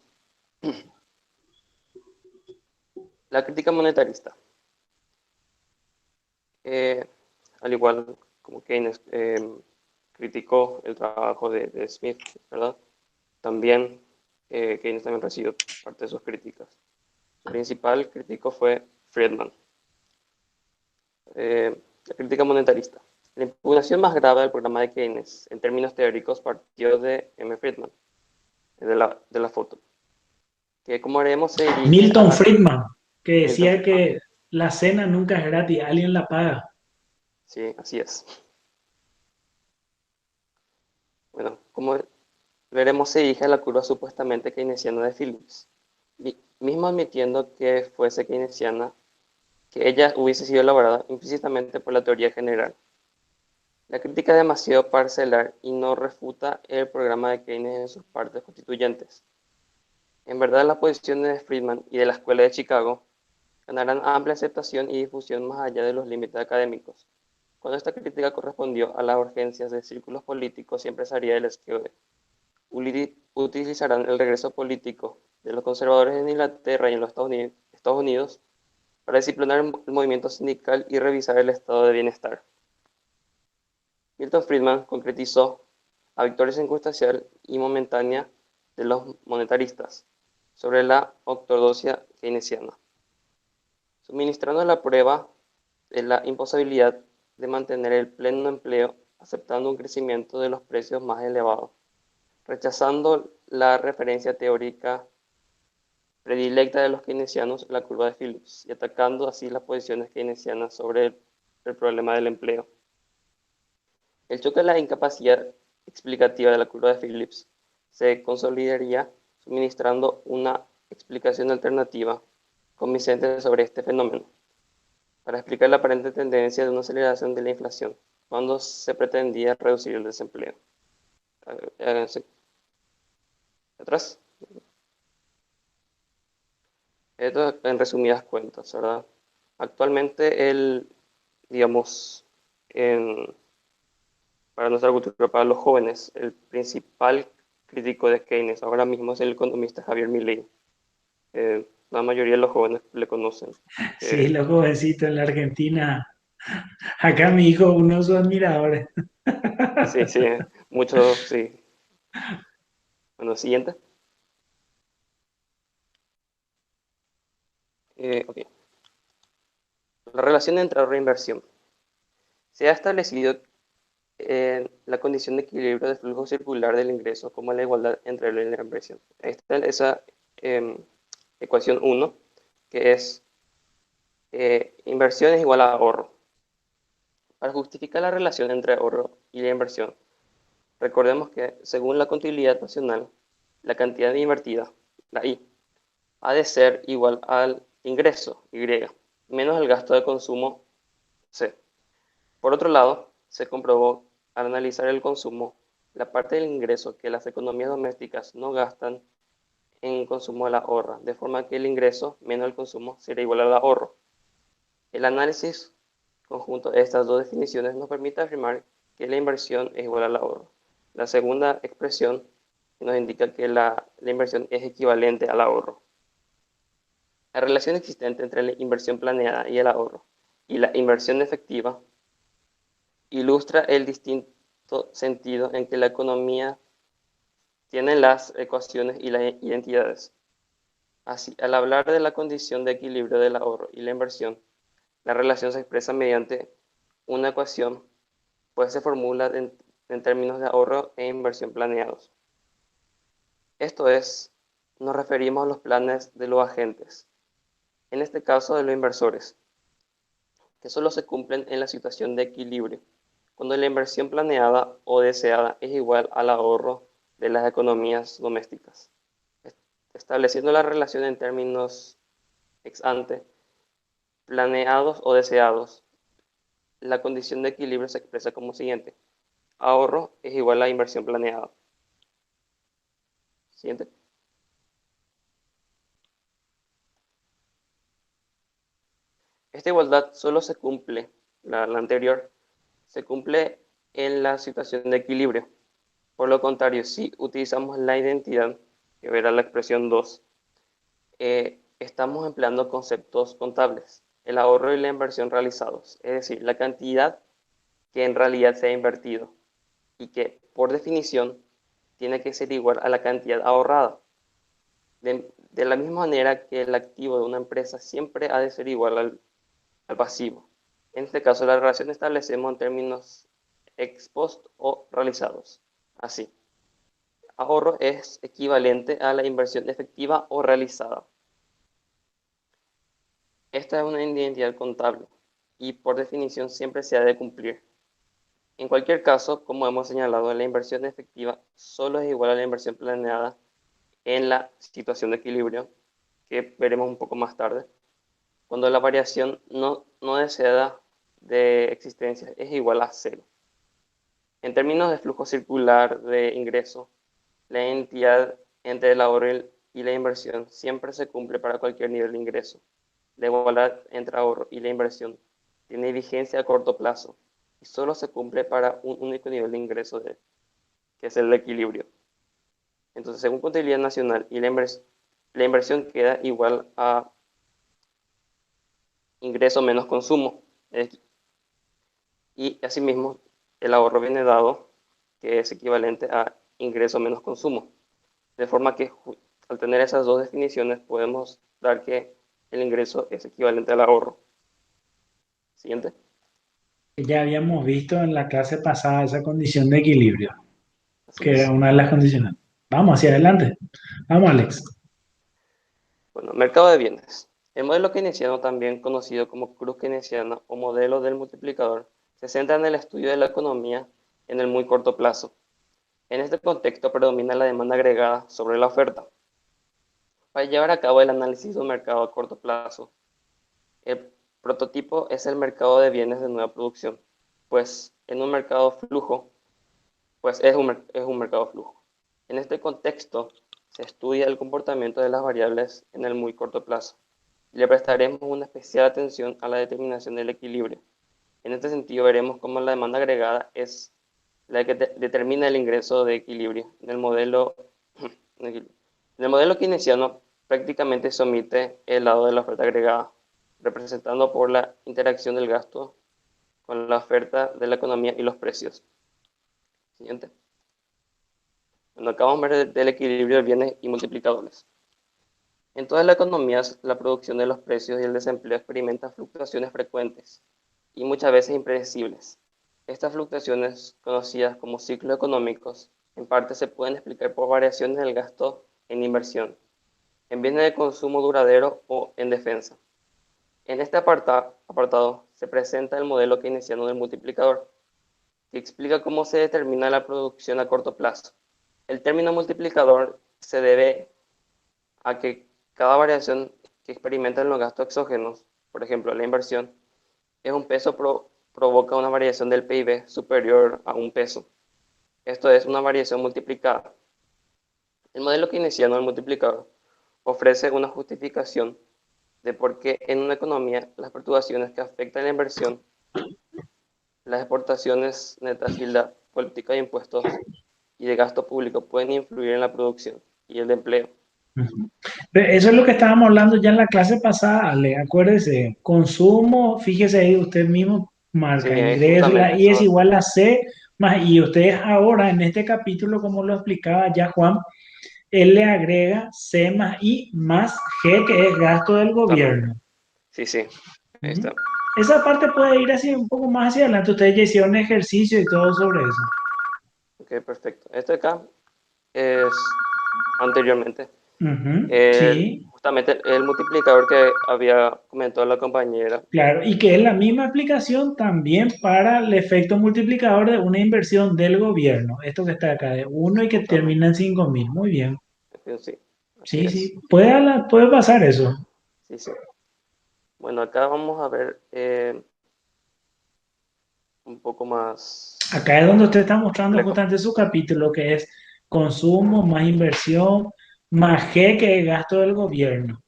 La crítica monetarista. Al igual como Keynes criticó el trabajo de Smith, ¿verdad? También Keynes también recibió parte de sus críticas. Su principal crítico fue Friedman. La crítica monetarista. La impugnación más grave del programa de Keynes, en términos teóricos, partió de M. Friedman, de la foto. Que como haremos se dirige Milton Friedman, que decía Milton Friedman. que la cena nunca es gratis, alguien la paga. Sí, así es. Bueno, como veremos se dirige a la curva supuestamente keynesiana de Phillips, mismo admitiendo que fuese keynesiana, que ella hubiese sido elaborada implícitamente por la teoría general. La crítica es demasiado parcelar y no refuta el programa de Keynes en sus partes constituyentes. En verdad, las posiciones de Friedman y de la Escuela de Chicago ganarán amplia aceptación y difusión más allá de los límites académicos, cuando esta crítica correspondió a las urgencias de círculos políticos y empresariales que utilizarán el regreso político de los conservadores en Inglaterra y en los Estados Unidos para disciplinar el movimiento sindical y revisar el estado de bienestar. Milton Friedman concretizó la victoria circunstancial y momentánea de los monetaristas sobre la ortodoxia keynesiana, suministrando la prueba de la imposibilidad de mantener el pleno empleo aceptando un crecimiento de los precios más elevados, rechazando la referencia teórica predilecta de los keynesianos, la curva de Phillips, y atacando así las posiciones keynesianas sobre el problema del empleo. El choque de la incapacidad explicativa de la curva de Phillips se consolidaría suministrando una explicación alternativa convincente sobre este fenómeno, para explicar la aparente tendencia de una aceleración de la inflación cuando se pretendía reducir el desempleo. Atrás. Esto en resumidas cuentas, ¿verdad? Actualmente digamos, para nuestra cultura, para los jóvenes, el principal crítico de Keynes ahora mismo es el economista Javier Milei. la mayoría de los jóvenes le conocen. Sí, los jovencitos en la Argentina. Acá mi hijo, uno de sus admiradores. Sí, sí, muchos, sí. Bueno, siguiente. Ok. La relación entre ahorro e inversión. Se ha establecido la condición de equilibrio del flujo circular del ingreso como la igualdad entre el y la inversión. Esta es esa ecuación 1, que es inversión es igual a ahorro. Para justificar la relación entre ahorro y la inversión, recordemos que según la contabilidad nacional, la cantidad invertida, la I, ha de ser igual al ingreso, Y, menos el gasto de consumo, C. Por otro lado, se comprobó al analizar el consumo, la parte del ingreso que las economías domésticas no gastan en consumo la ahorra, de forma que el ingreso menos el consumo será igual al ahorro. El análisis conjunto de estas dos definiciones nos permite afirmar que la inversión es igual al ahorro. La segunda expresión nos indica que la inversión es equivalente al ahorro. La relación existente entre la inversión planeada y el ahorro y la inversión efectiva ilustra el distinto sentido en que la economía tiene las ecuaciones y las identidades. Así, al hablar de la condición de equilibrio del ahorro y la inversión, la relación se expresa mediante una ecuación, pues se formula en términos de ahorro e inversión planeados. Esto es, nos referimos a los planes de los agentes, en este caso de los inversores, que solo se cumplen en la situación de equilibrio, cuando la inversión planeada o deseada es igual al ahorro de las economías domésticas. Estableciendo la relación en términos ex ante, planeados o deseados, la condición de equilibrio se expresa como siguiente. Ahorro es igual a inversión planeada. Siguiente. Esta igualdad solo se cumple, la anterior, se cumple en la situación de equilibrio. Por lo contrario, si utilizamos la identidad, que verá la expresión 2, estamos empleando conceptos contables, el ahorro y la inversión realizados, es decir, la cantidad que en realidad se ha invertido y que, por definición, tiene que ser igual a la cantidad ahorrada. De la misma manera que el activo de una empresa siempre ha de ser igual al pasivo. En este caso, la relación establecemos en términos ex post o realizados. Así, ahorro es equivalente a la inversión efectiva o realizada. Esta es una identidad contable y por definición siempre se ha de cumplir. En cualquier caso, como hemos señalado, la inversión efectiva solo es igual a la inversión planeada en la situación de equilibrio, que veremos un poco más tarde, cuando la variación no deseada de existencia es igual a cero. En términos de flujo circular de ingreso, la identidad entre el ahorro y la inversión siempre se cumple para cualquier nivel de ingreso. La igualdad entre ahorro y la inversión tiene vigencia a corto plazo y solo se cumple para un único nivel de ingreso, que es el equilibrio. Entonces, según Contabilidad Nacional, la inversión queda igual a ingreso menos consumo. Y asimismo, el ahorro viene dado, que es equivalente a ingreso menos consumo. De forma que al tener esas dos definiciones podemos dar que el ingreso es equivalente al ahorro. Siguiente. Ya habíamos visto en la clase pasada esa condición de equilibrio, Así que era es. una de las condiciones. Vamos hacia adelante. Vamos, Alex. Bueno, mercado de bienes. El modelo keynesiano, también conocido como cruz keynesiana o modelo del multiplicador, se centra en el estudio de la economía en el muy corto plazo. En este contexto predomina la demanda agregada sobre la oferta. Para llevar a cabo el análisis de un mercado a corto plazo, el prototipo es el mercado de bienes de nueva producción, pues en un mercado flujo, pues es un mercado flujo. En este contexto se estudia el comportamiento de las variables en el muy corto plazo y le prestaremos una especial atención a la determinación del equilibrio. En este sentido veremos cómo la demanda agregada es la que determina el ingreso de equilibrio. En el modelo keynesiano prácticamente se omite el lado de la oferta agregada, representando por la interacción del gasto con la oferta de la economía y los precios. Siguiente. Bueno, acá vamos a ver del equilibrio de bienes y multiplicadores. En todas las economías, la producción de los precios y el desempleo experimenta fluctuaciones frecuentes y muchas veces impredecibles. Estas fluctuaciones, conocidas como ciclos económicos, en parte se pueden explicar por variaciones del gasto en inversión, en bienes de consumo duradero o en defensa. En este apartado se presenta el modelo keynesiano del multiplicador, que explica cómo se determina la producción a corto plazo. El término multiplicador se debe a que cada variación que experimentan los gastos exógenos, por ejemplo la inversión, es un peso provoca una variación del PIB superior a un peso. Esto es una variación multiplicada. El modelo keynesiano del multiplicador ofrece una justificación de por qué en una economía las perturbaciones que afectan la inversión, las exportaciones netas y la política de impuestos y de gasto público pueden influir en la producción y el empleo. Ujú. Pero eso es lo que estábamos hablando ya en la clase pasada, Ale. Acuérdese, consumo, fíjese ahí usted mismo, Sí, marca es ingreso, la justamente I es eso. igual a C, más, y ustedes ahora en este capítulo, como lo explicaba ya Juan, él le agrega C más I más G, que es gasto del Justamente. gobierno. Sí, sí. Ahí Ujú. está. Esa parte puede ir así un poco más hacia adelante. Ustedes ya hicieron ejercicio y todo sobre eso. Ok, perfecto. Este acá es anteriormente. Sí, Justamente el multiplicador que había comentado la compañera. claro. Y que es la misma aplicación también para el efecto multiplicador de una inversión del gobierno. Esto que está acá de uno y que Justamente. termina en 5.000. Muy bien. Sí, así Sí, es. sí. Puede pasar eso. Sí, sí. Bueno, acá vamos a ver un poco más Acá es donde usted está mostrando complejo. justamente su capítulo, que es consumo más inversión más G, que es gasto del gobierno.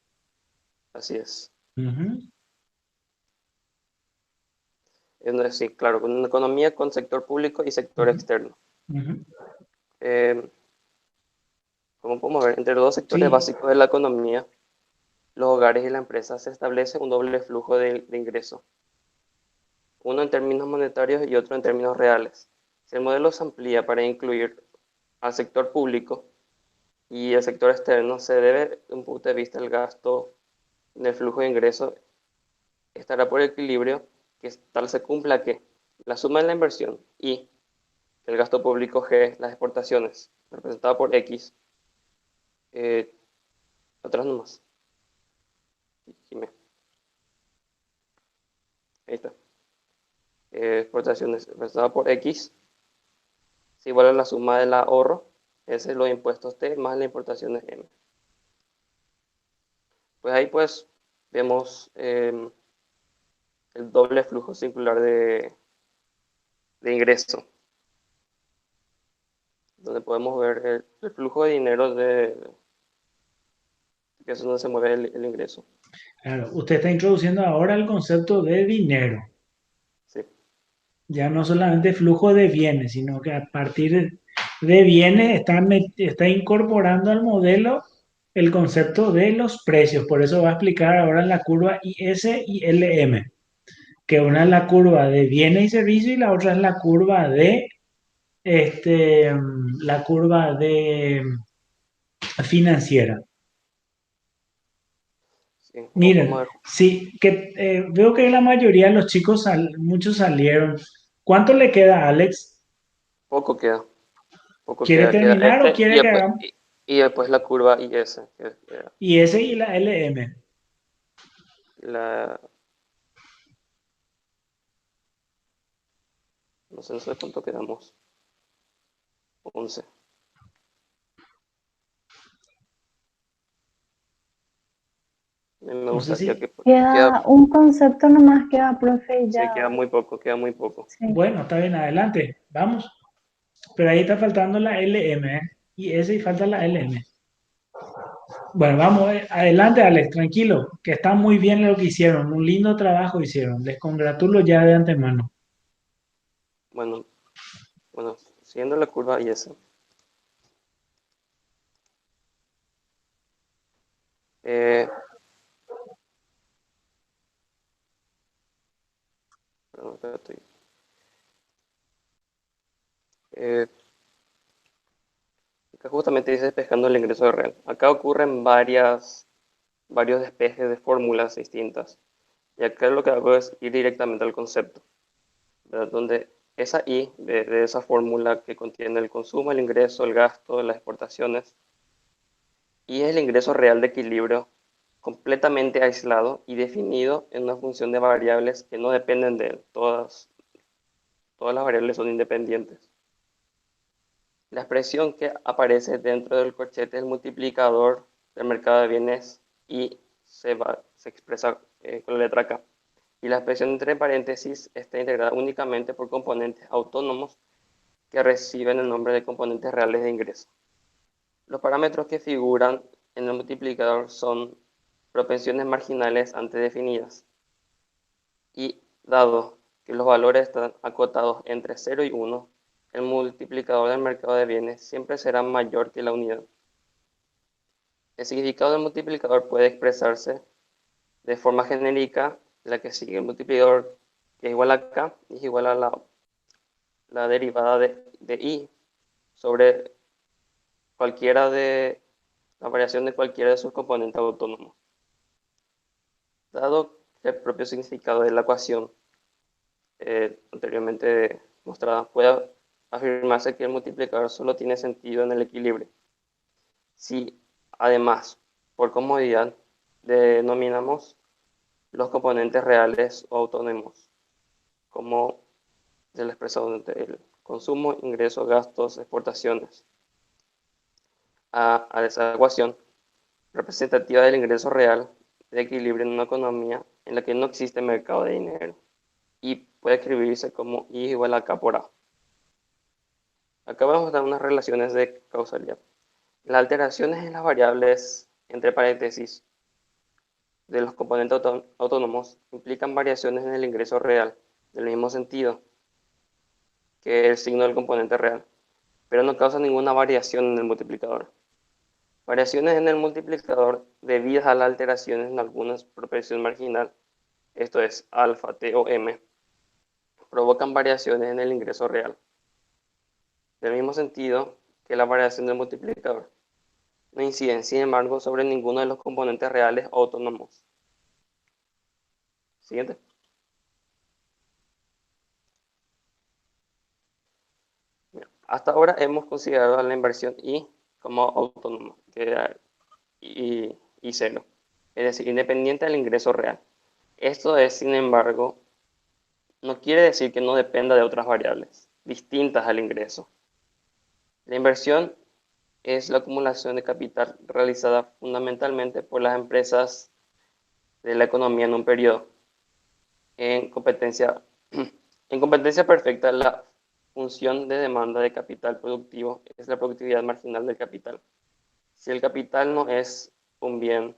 Así es. Ujú, Sí, claro, con una economía con sector público y sector ujú, externo. ujú. Eh, Como podemos ver, entre los dos sectores Sí, básicos de la economía, los hogares y la empresa, se establece un doble flujo de ingreso, uno en términos monetarios y otro en términos reales. Si el modelo se amplía para incluir al sector público y el sector externo, se debe, desde un punto de vista del gasto del flujo de ingreso, estará por equilibrio que tal se cumpla que la suma de la inversión y el gasto público G, las exportaciones, representada por X, eh, atrás nomás, Jimé, ahí está, exportaciones representada por X, es igual a la suma del ahorro, ese es los impuestos T más las importaciones M. Pues ahí pues vemos el doble flujo circular de ingreso, donde podemos ver el flujo de dinero que es donde se mueve el ingreso. claro. Usted está introduciendo ahora el concepto de dinero. Sí, Ya no solamente flujo de bienes, sino que a partir de bienes está incorporando al modelo el concepto de los precios. Por eso va a explicar ahora la curva IS y LM, que una es la curva de bienes y servicios y la otra es la curva de financiera. sí, como Miren, podemos ver, sí, que veo que la mayoría de los chicos, muchos salieron. ¿Cuánto le queda, Alex? poco queda. Poco ¿Quiere queda terminar o este quiere que hagamos y después la curva IS, IS y la LM? la, no sé cuánto quedamos, 11. Me No sé gustaría si. que queda, Queda un concepto nomás, queda, profe, y sí, ya. queda muy poco, queda muy poco. Sí. Bueno, está bien, adelante, vamos. Pero ahí está faltando la LM, ¿eh? IS y falta la LM. Bueno, vamos, adelante, Alex, tranquilo, que está muy bien lo que hicieron. Un lindo trabajo hicieron. Les congratulo ya de antemano. Bueno, bueno, siguiendo la curva IS, Eh, perdón, acá estoy. Acá justamente dice despejando el ingreso real. Acá ocurren varios despejes de fórmulas distintas. Y acá lo que hago es ir directamente al concepto, ¿verdad? Donde esa I de esa fórmula que contiene el consumo, el ingreso, el gasto, las exportaciones, y es el ingreso real de equilibrio completamente aislado y definido en una función de variables que no dependen de él. Todas las variables son independientes. La expresión que aparece dentro del corchete es el multiplicador del mercado de bienes y se expresa con la letra K. Y la expresión entre paréntesis está integrada únicamente por componentes autónomos que reciben el nombre de componentes reales de ingreso. Los parámetros que figuran en el multiplicador son propensiones marginales antes definidas. Y dado que los valores están acotados entre 0 y 1, el multiplicador del mercado de bienes siempre será mayor que la unidad. El significado del multiplicador puede expresarse de forma genérica, la que sigue el multiplicador, que es igual a K, y es igual a la derivada de I sobre cualquiera de la variación de cualquiera de sus componentes autónomos. Dado que el propio significado de la ecuación anteriormente mostrada, puede afirmarse que el multiplicador solo tiene sentido en el equilibrio. Si además, por comodidad, denominamos los componentes reales o autónomos, como se le expresado entre el consumo, ingresos, gastos, exportaciones, a esa ecuación representativa del ingreso real de equilibrio en una economía en la que no existe mercado de dinero, y puede escribirse como I igual a K por A. Acá vamos a dar unas relaciones de causalidad. Las alteraciones en las variables, entre paréntesis, de los componentes autónomos implican variaciones en el ingreso real, del mismo sentido que el signo del componente real, pero no causan ninguna variación en el multiplicador. Variaciones en el multiplicador debidas a las alteraciones en algunas propensión marginal, esto es alfa, T o M, provocan variaciones en el ingreso real, del mismo sentido que la variación del multiplicador. No inciden, sin embargo, sobre ninguno de los componentes reales o autónomos. Siguiente. Hasta ahora hemos considerado a la inversión I como autónoma, que era I cero, es decir, independiente del ingreso real. Esto es, sin embargo, no quiere decir que no dependa de otras variables distintas al ingreso. La inversión es la acumulación de capital realizada fundamentalmente por las empresas de la economía en un periodo. En competencia perfecta, la función de demanda de capital productivo es la productividad marginal del capital. Si el capital no es un bien,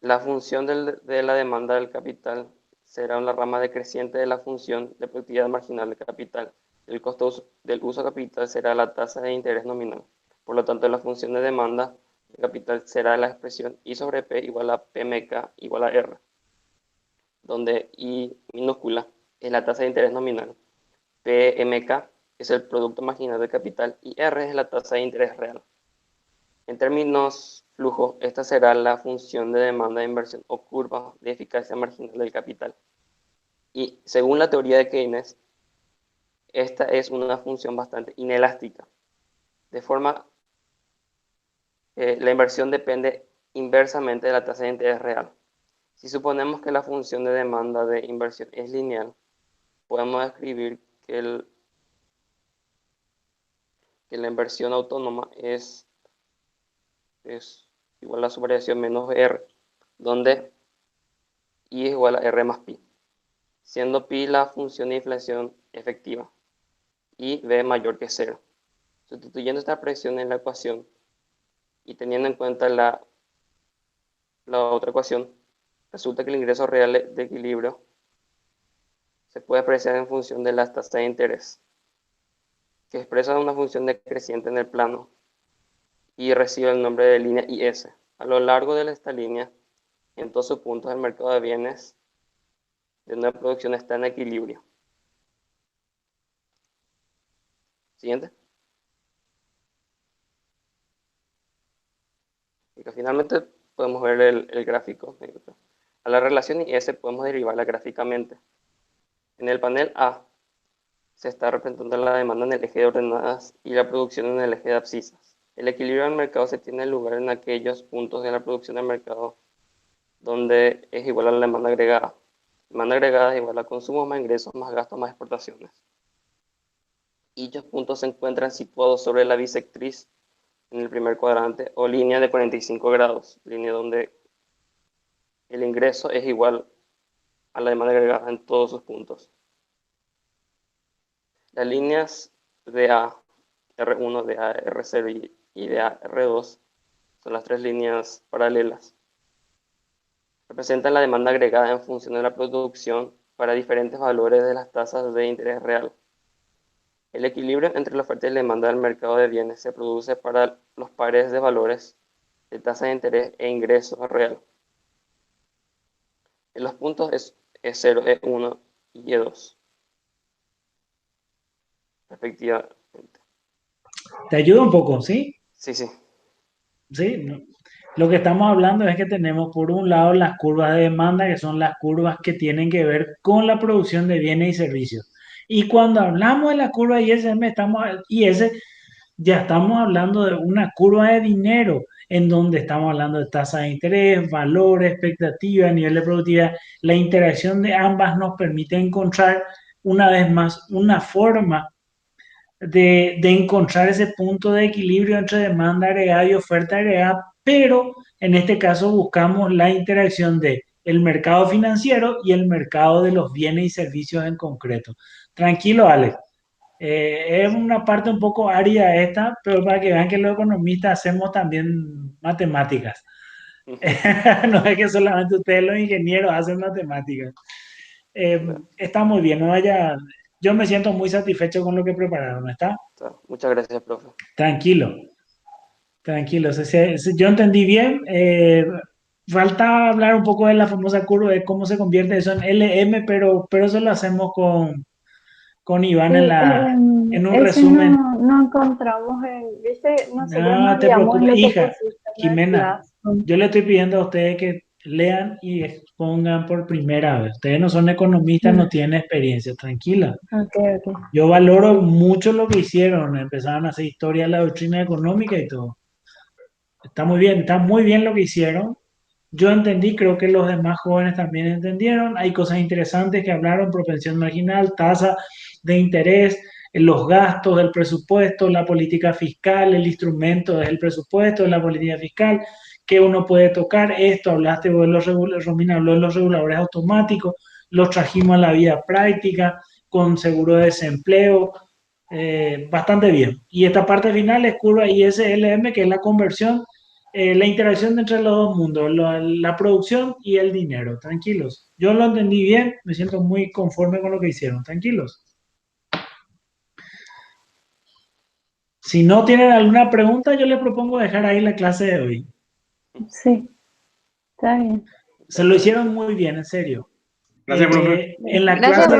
la función de la demanda del capital será una rama decreciente de la función de productividad marginal del capital. El costo del uso de capital será la tasa de interés nominal. Por lo tanto, la función de demanda de capital será la expresión I sobre P igual a PMK igual a R, donde I minúscula es la tasa de interés nominal, PMK es el producto marginal del capital y R es la tasa de interés real. En términos flujo, esta será la función de demanda de inversión o curva de eficacia marginal del capital. Y según la teoría de Keynes, esta es una función bastante inelástica. De forma, la inversión depende inversamente de la tasa de interés real. Si suponemos que la función de demanda de inversión es lineal, podemos escribir que la inversión autónoma es igual a su variación menos R, donde I es igual a R más pi, siendo pi la función de inflación efectiva y B mayor que 0. Sustituyendo esta expresión en la ecuación y teniendo en cuenta la otra ecuación, resulta que el ingreso real de equilibrio se puede apreciar en función de las tasas de interés, que expresan una función decreciente en el plano y recibe el nombre de línea IS, a lo largo de esta línea, en todos sus puntos, el mercado de bienes de una producción está en equilibrio. Siguiente. Y que finalmente podemos ver el gráfico. A la relación IS podemos derivarla gráficamente. En el panel A se está representando la demanda en el eje de ordenadas y la producción en el eje de abscisas. El equilibrio del mercado se tiene lugar en aquellos puntos de la producción del mercado donde es igual a la demanda agregada. Demanda agregada es igual a consumo más ingresos más gastos más exportaciones. Y dichos puntos se encuentran situados sobre la bisectriz en el primer cuadrante o línea de 45 grados, línea donde el ingreso es igual a la demanda agregada en todos sus puntos. Las líneas de A, R1, de A, R0 y de A, R2 son las tres líneas paralelas. Representan la demanda agregada en función de la producción para diferentes valores de las tasas de interés real. El equilibrio entre la oferta y la demanda del mercado de bienes se produce para los pares de valores de tasa de interés e ingreso real. En los puntos E0, E1 y E2. Respectivamente. Te ayuda un poco, ¿sí? Sí, sí. Sí, no. Lo que estamos hablando es que tenemos por un lado las curvas de demanda, que son las curvas que tienen que ver con la producción de bienes y servicios. Y cuando hablamos de la curva ISM, ya estamos hablando de una curva de dinero, en donde estamos hablando de tasa de interés, valores, expectativas, nivel de productividad. La interacción de ambas nos permite encontrar, una vez más, una forma de encontrar ese punto de equilibrio entre demanda agregada y oferta agregada, pero en este caso buscamos la interacción de el mercado financiero y el mercado de los bienes y servicios en concreto. Tranquilo, Alex. Es una parte un poco árida esta, pero para que vean que los economistas hacemos también matemáticas. No es que solamente ustedes los ingenieros hacen matemáticas. Está muy bien, no vaya. Yo me siento muy satisfecho con lo que prepararon, ¿está? Muchas gracias, profe. Tranquilo, tranquilo. Yo entendí bien. Falta hablar un poco de la famosa curva, de cómo se convierte eso en LM, pero eso lo hacemos con Iván Sí, en un ese resumen. no encontramos, ¿viste? Nosotros No nos te guiamos en preocupes, lo que hija, pusiste en la Jimena. clase. Yo le estoy pidiendo a ustedes que lean y expongan por primera vez. Ustedes no son economistas, no tienen experiencia. Tranquila. Ok, ok. Yo valoro mucho lo que hicieron. Empezaron a hacer historia de la doctrina económica y todo. Está muy bien lo que hicieron. Yo entendí, creo que los demás jóvenes también entendieron. Hay cosas interesantes que hablaron: propensión marginal, tasa de interés, los gastos del presupuesto, la política fiscal, el instrumento del presupuesto, de la política fiscal, que uno puede tocar. Esto hablaste vos de Romina habló de los reguladores automáticos, los trajimos a la vida práctica con seguro de desempleo. Bastante bien. Y esta parte final es curva ISLM, que es la conversión, la interacción entre los dos mundos, la producción y el dinero. Tranquilos. Yo lo entendí bien, me siento muy conforme con lo que hicieron. Tranquilos. Si no tienen alguna pregunta, yo les propongo dejar ahí la clase de hoy. Sí, está bien. Se lo hicieron muy bien, en serio. Gracias, profe. En la Gracias, clase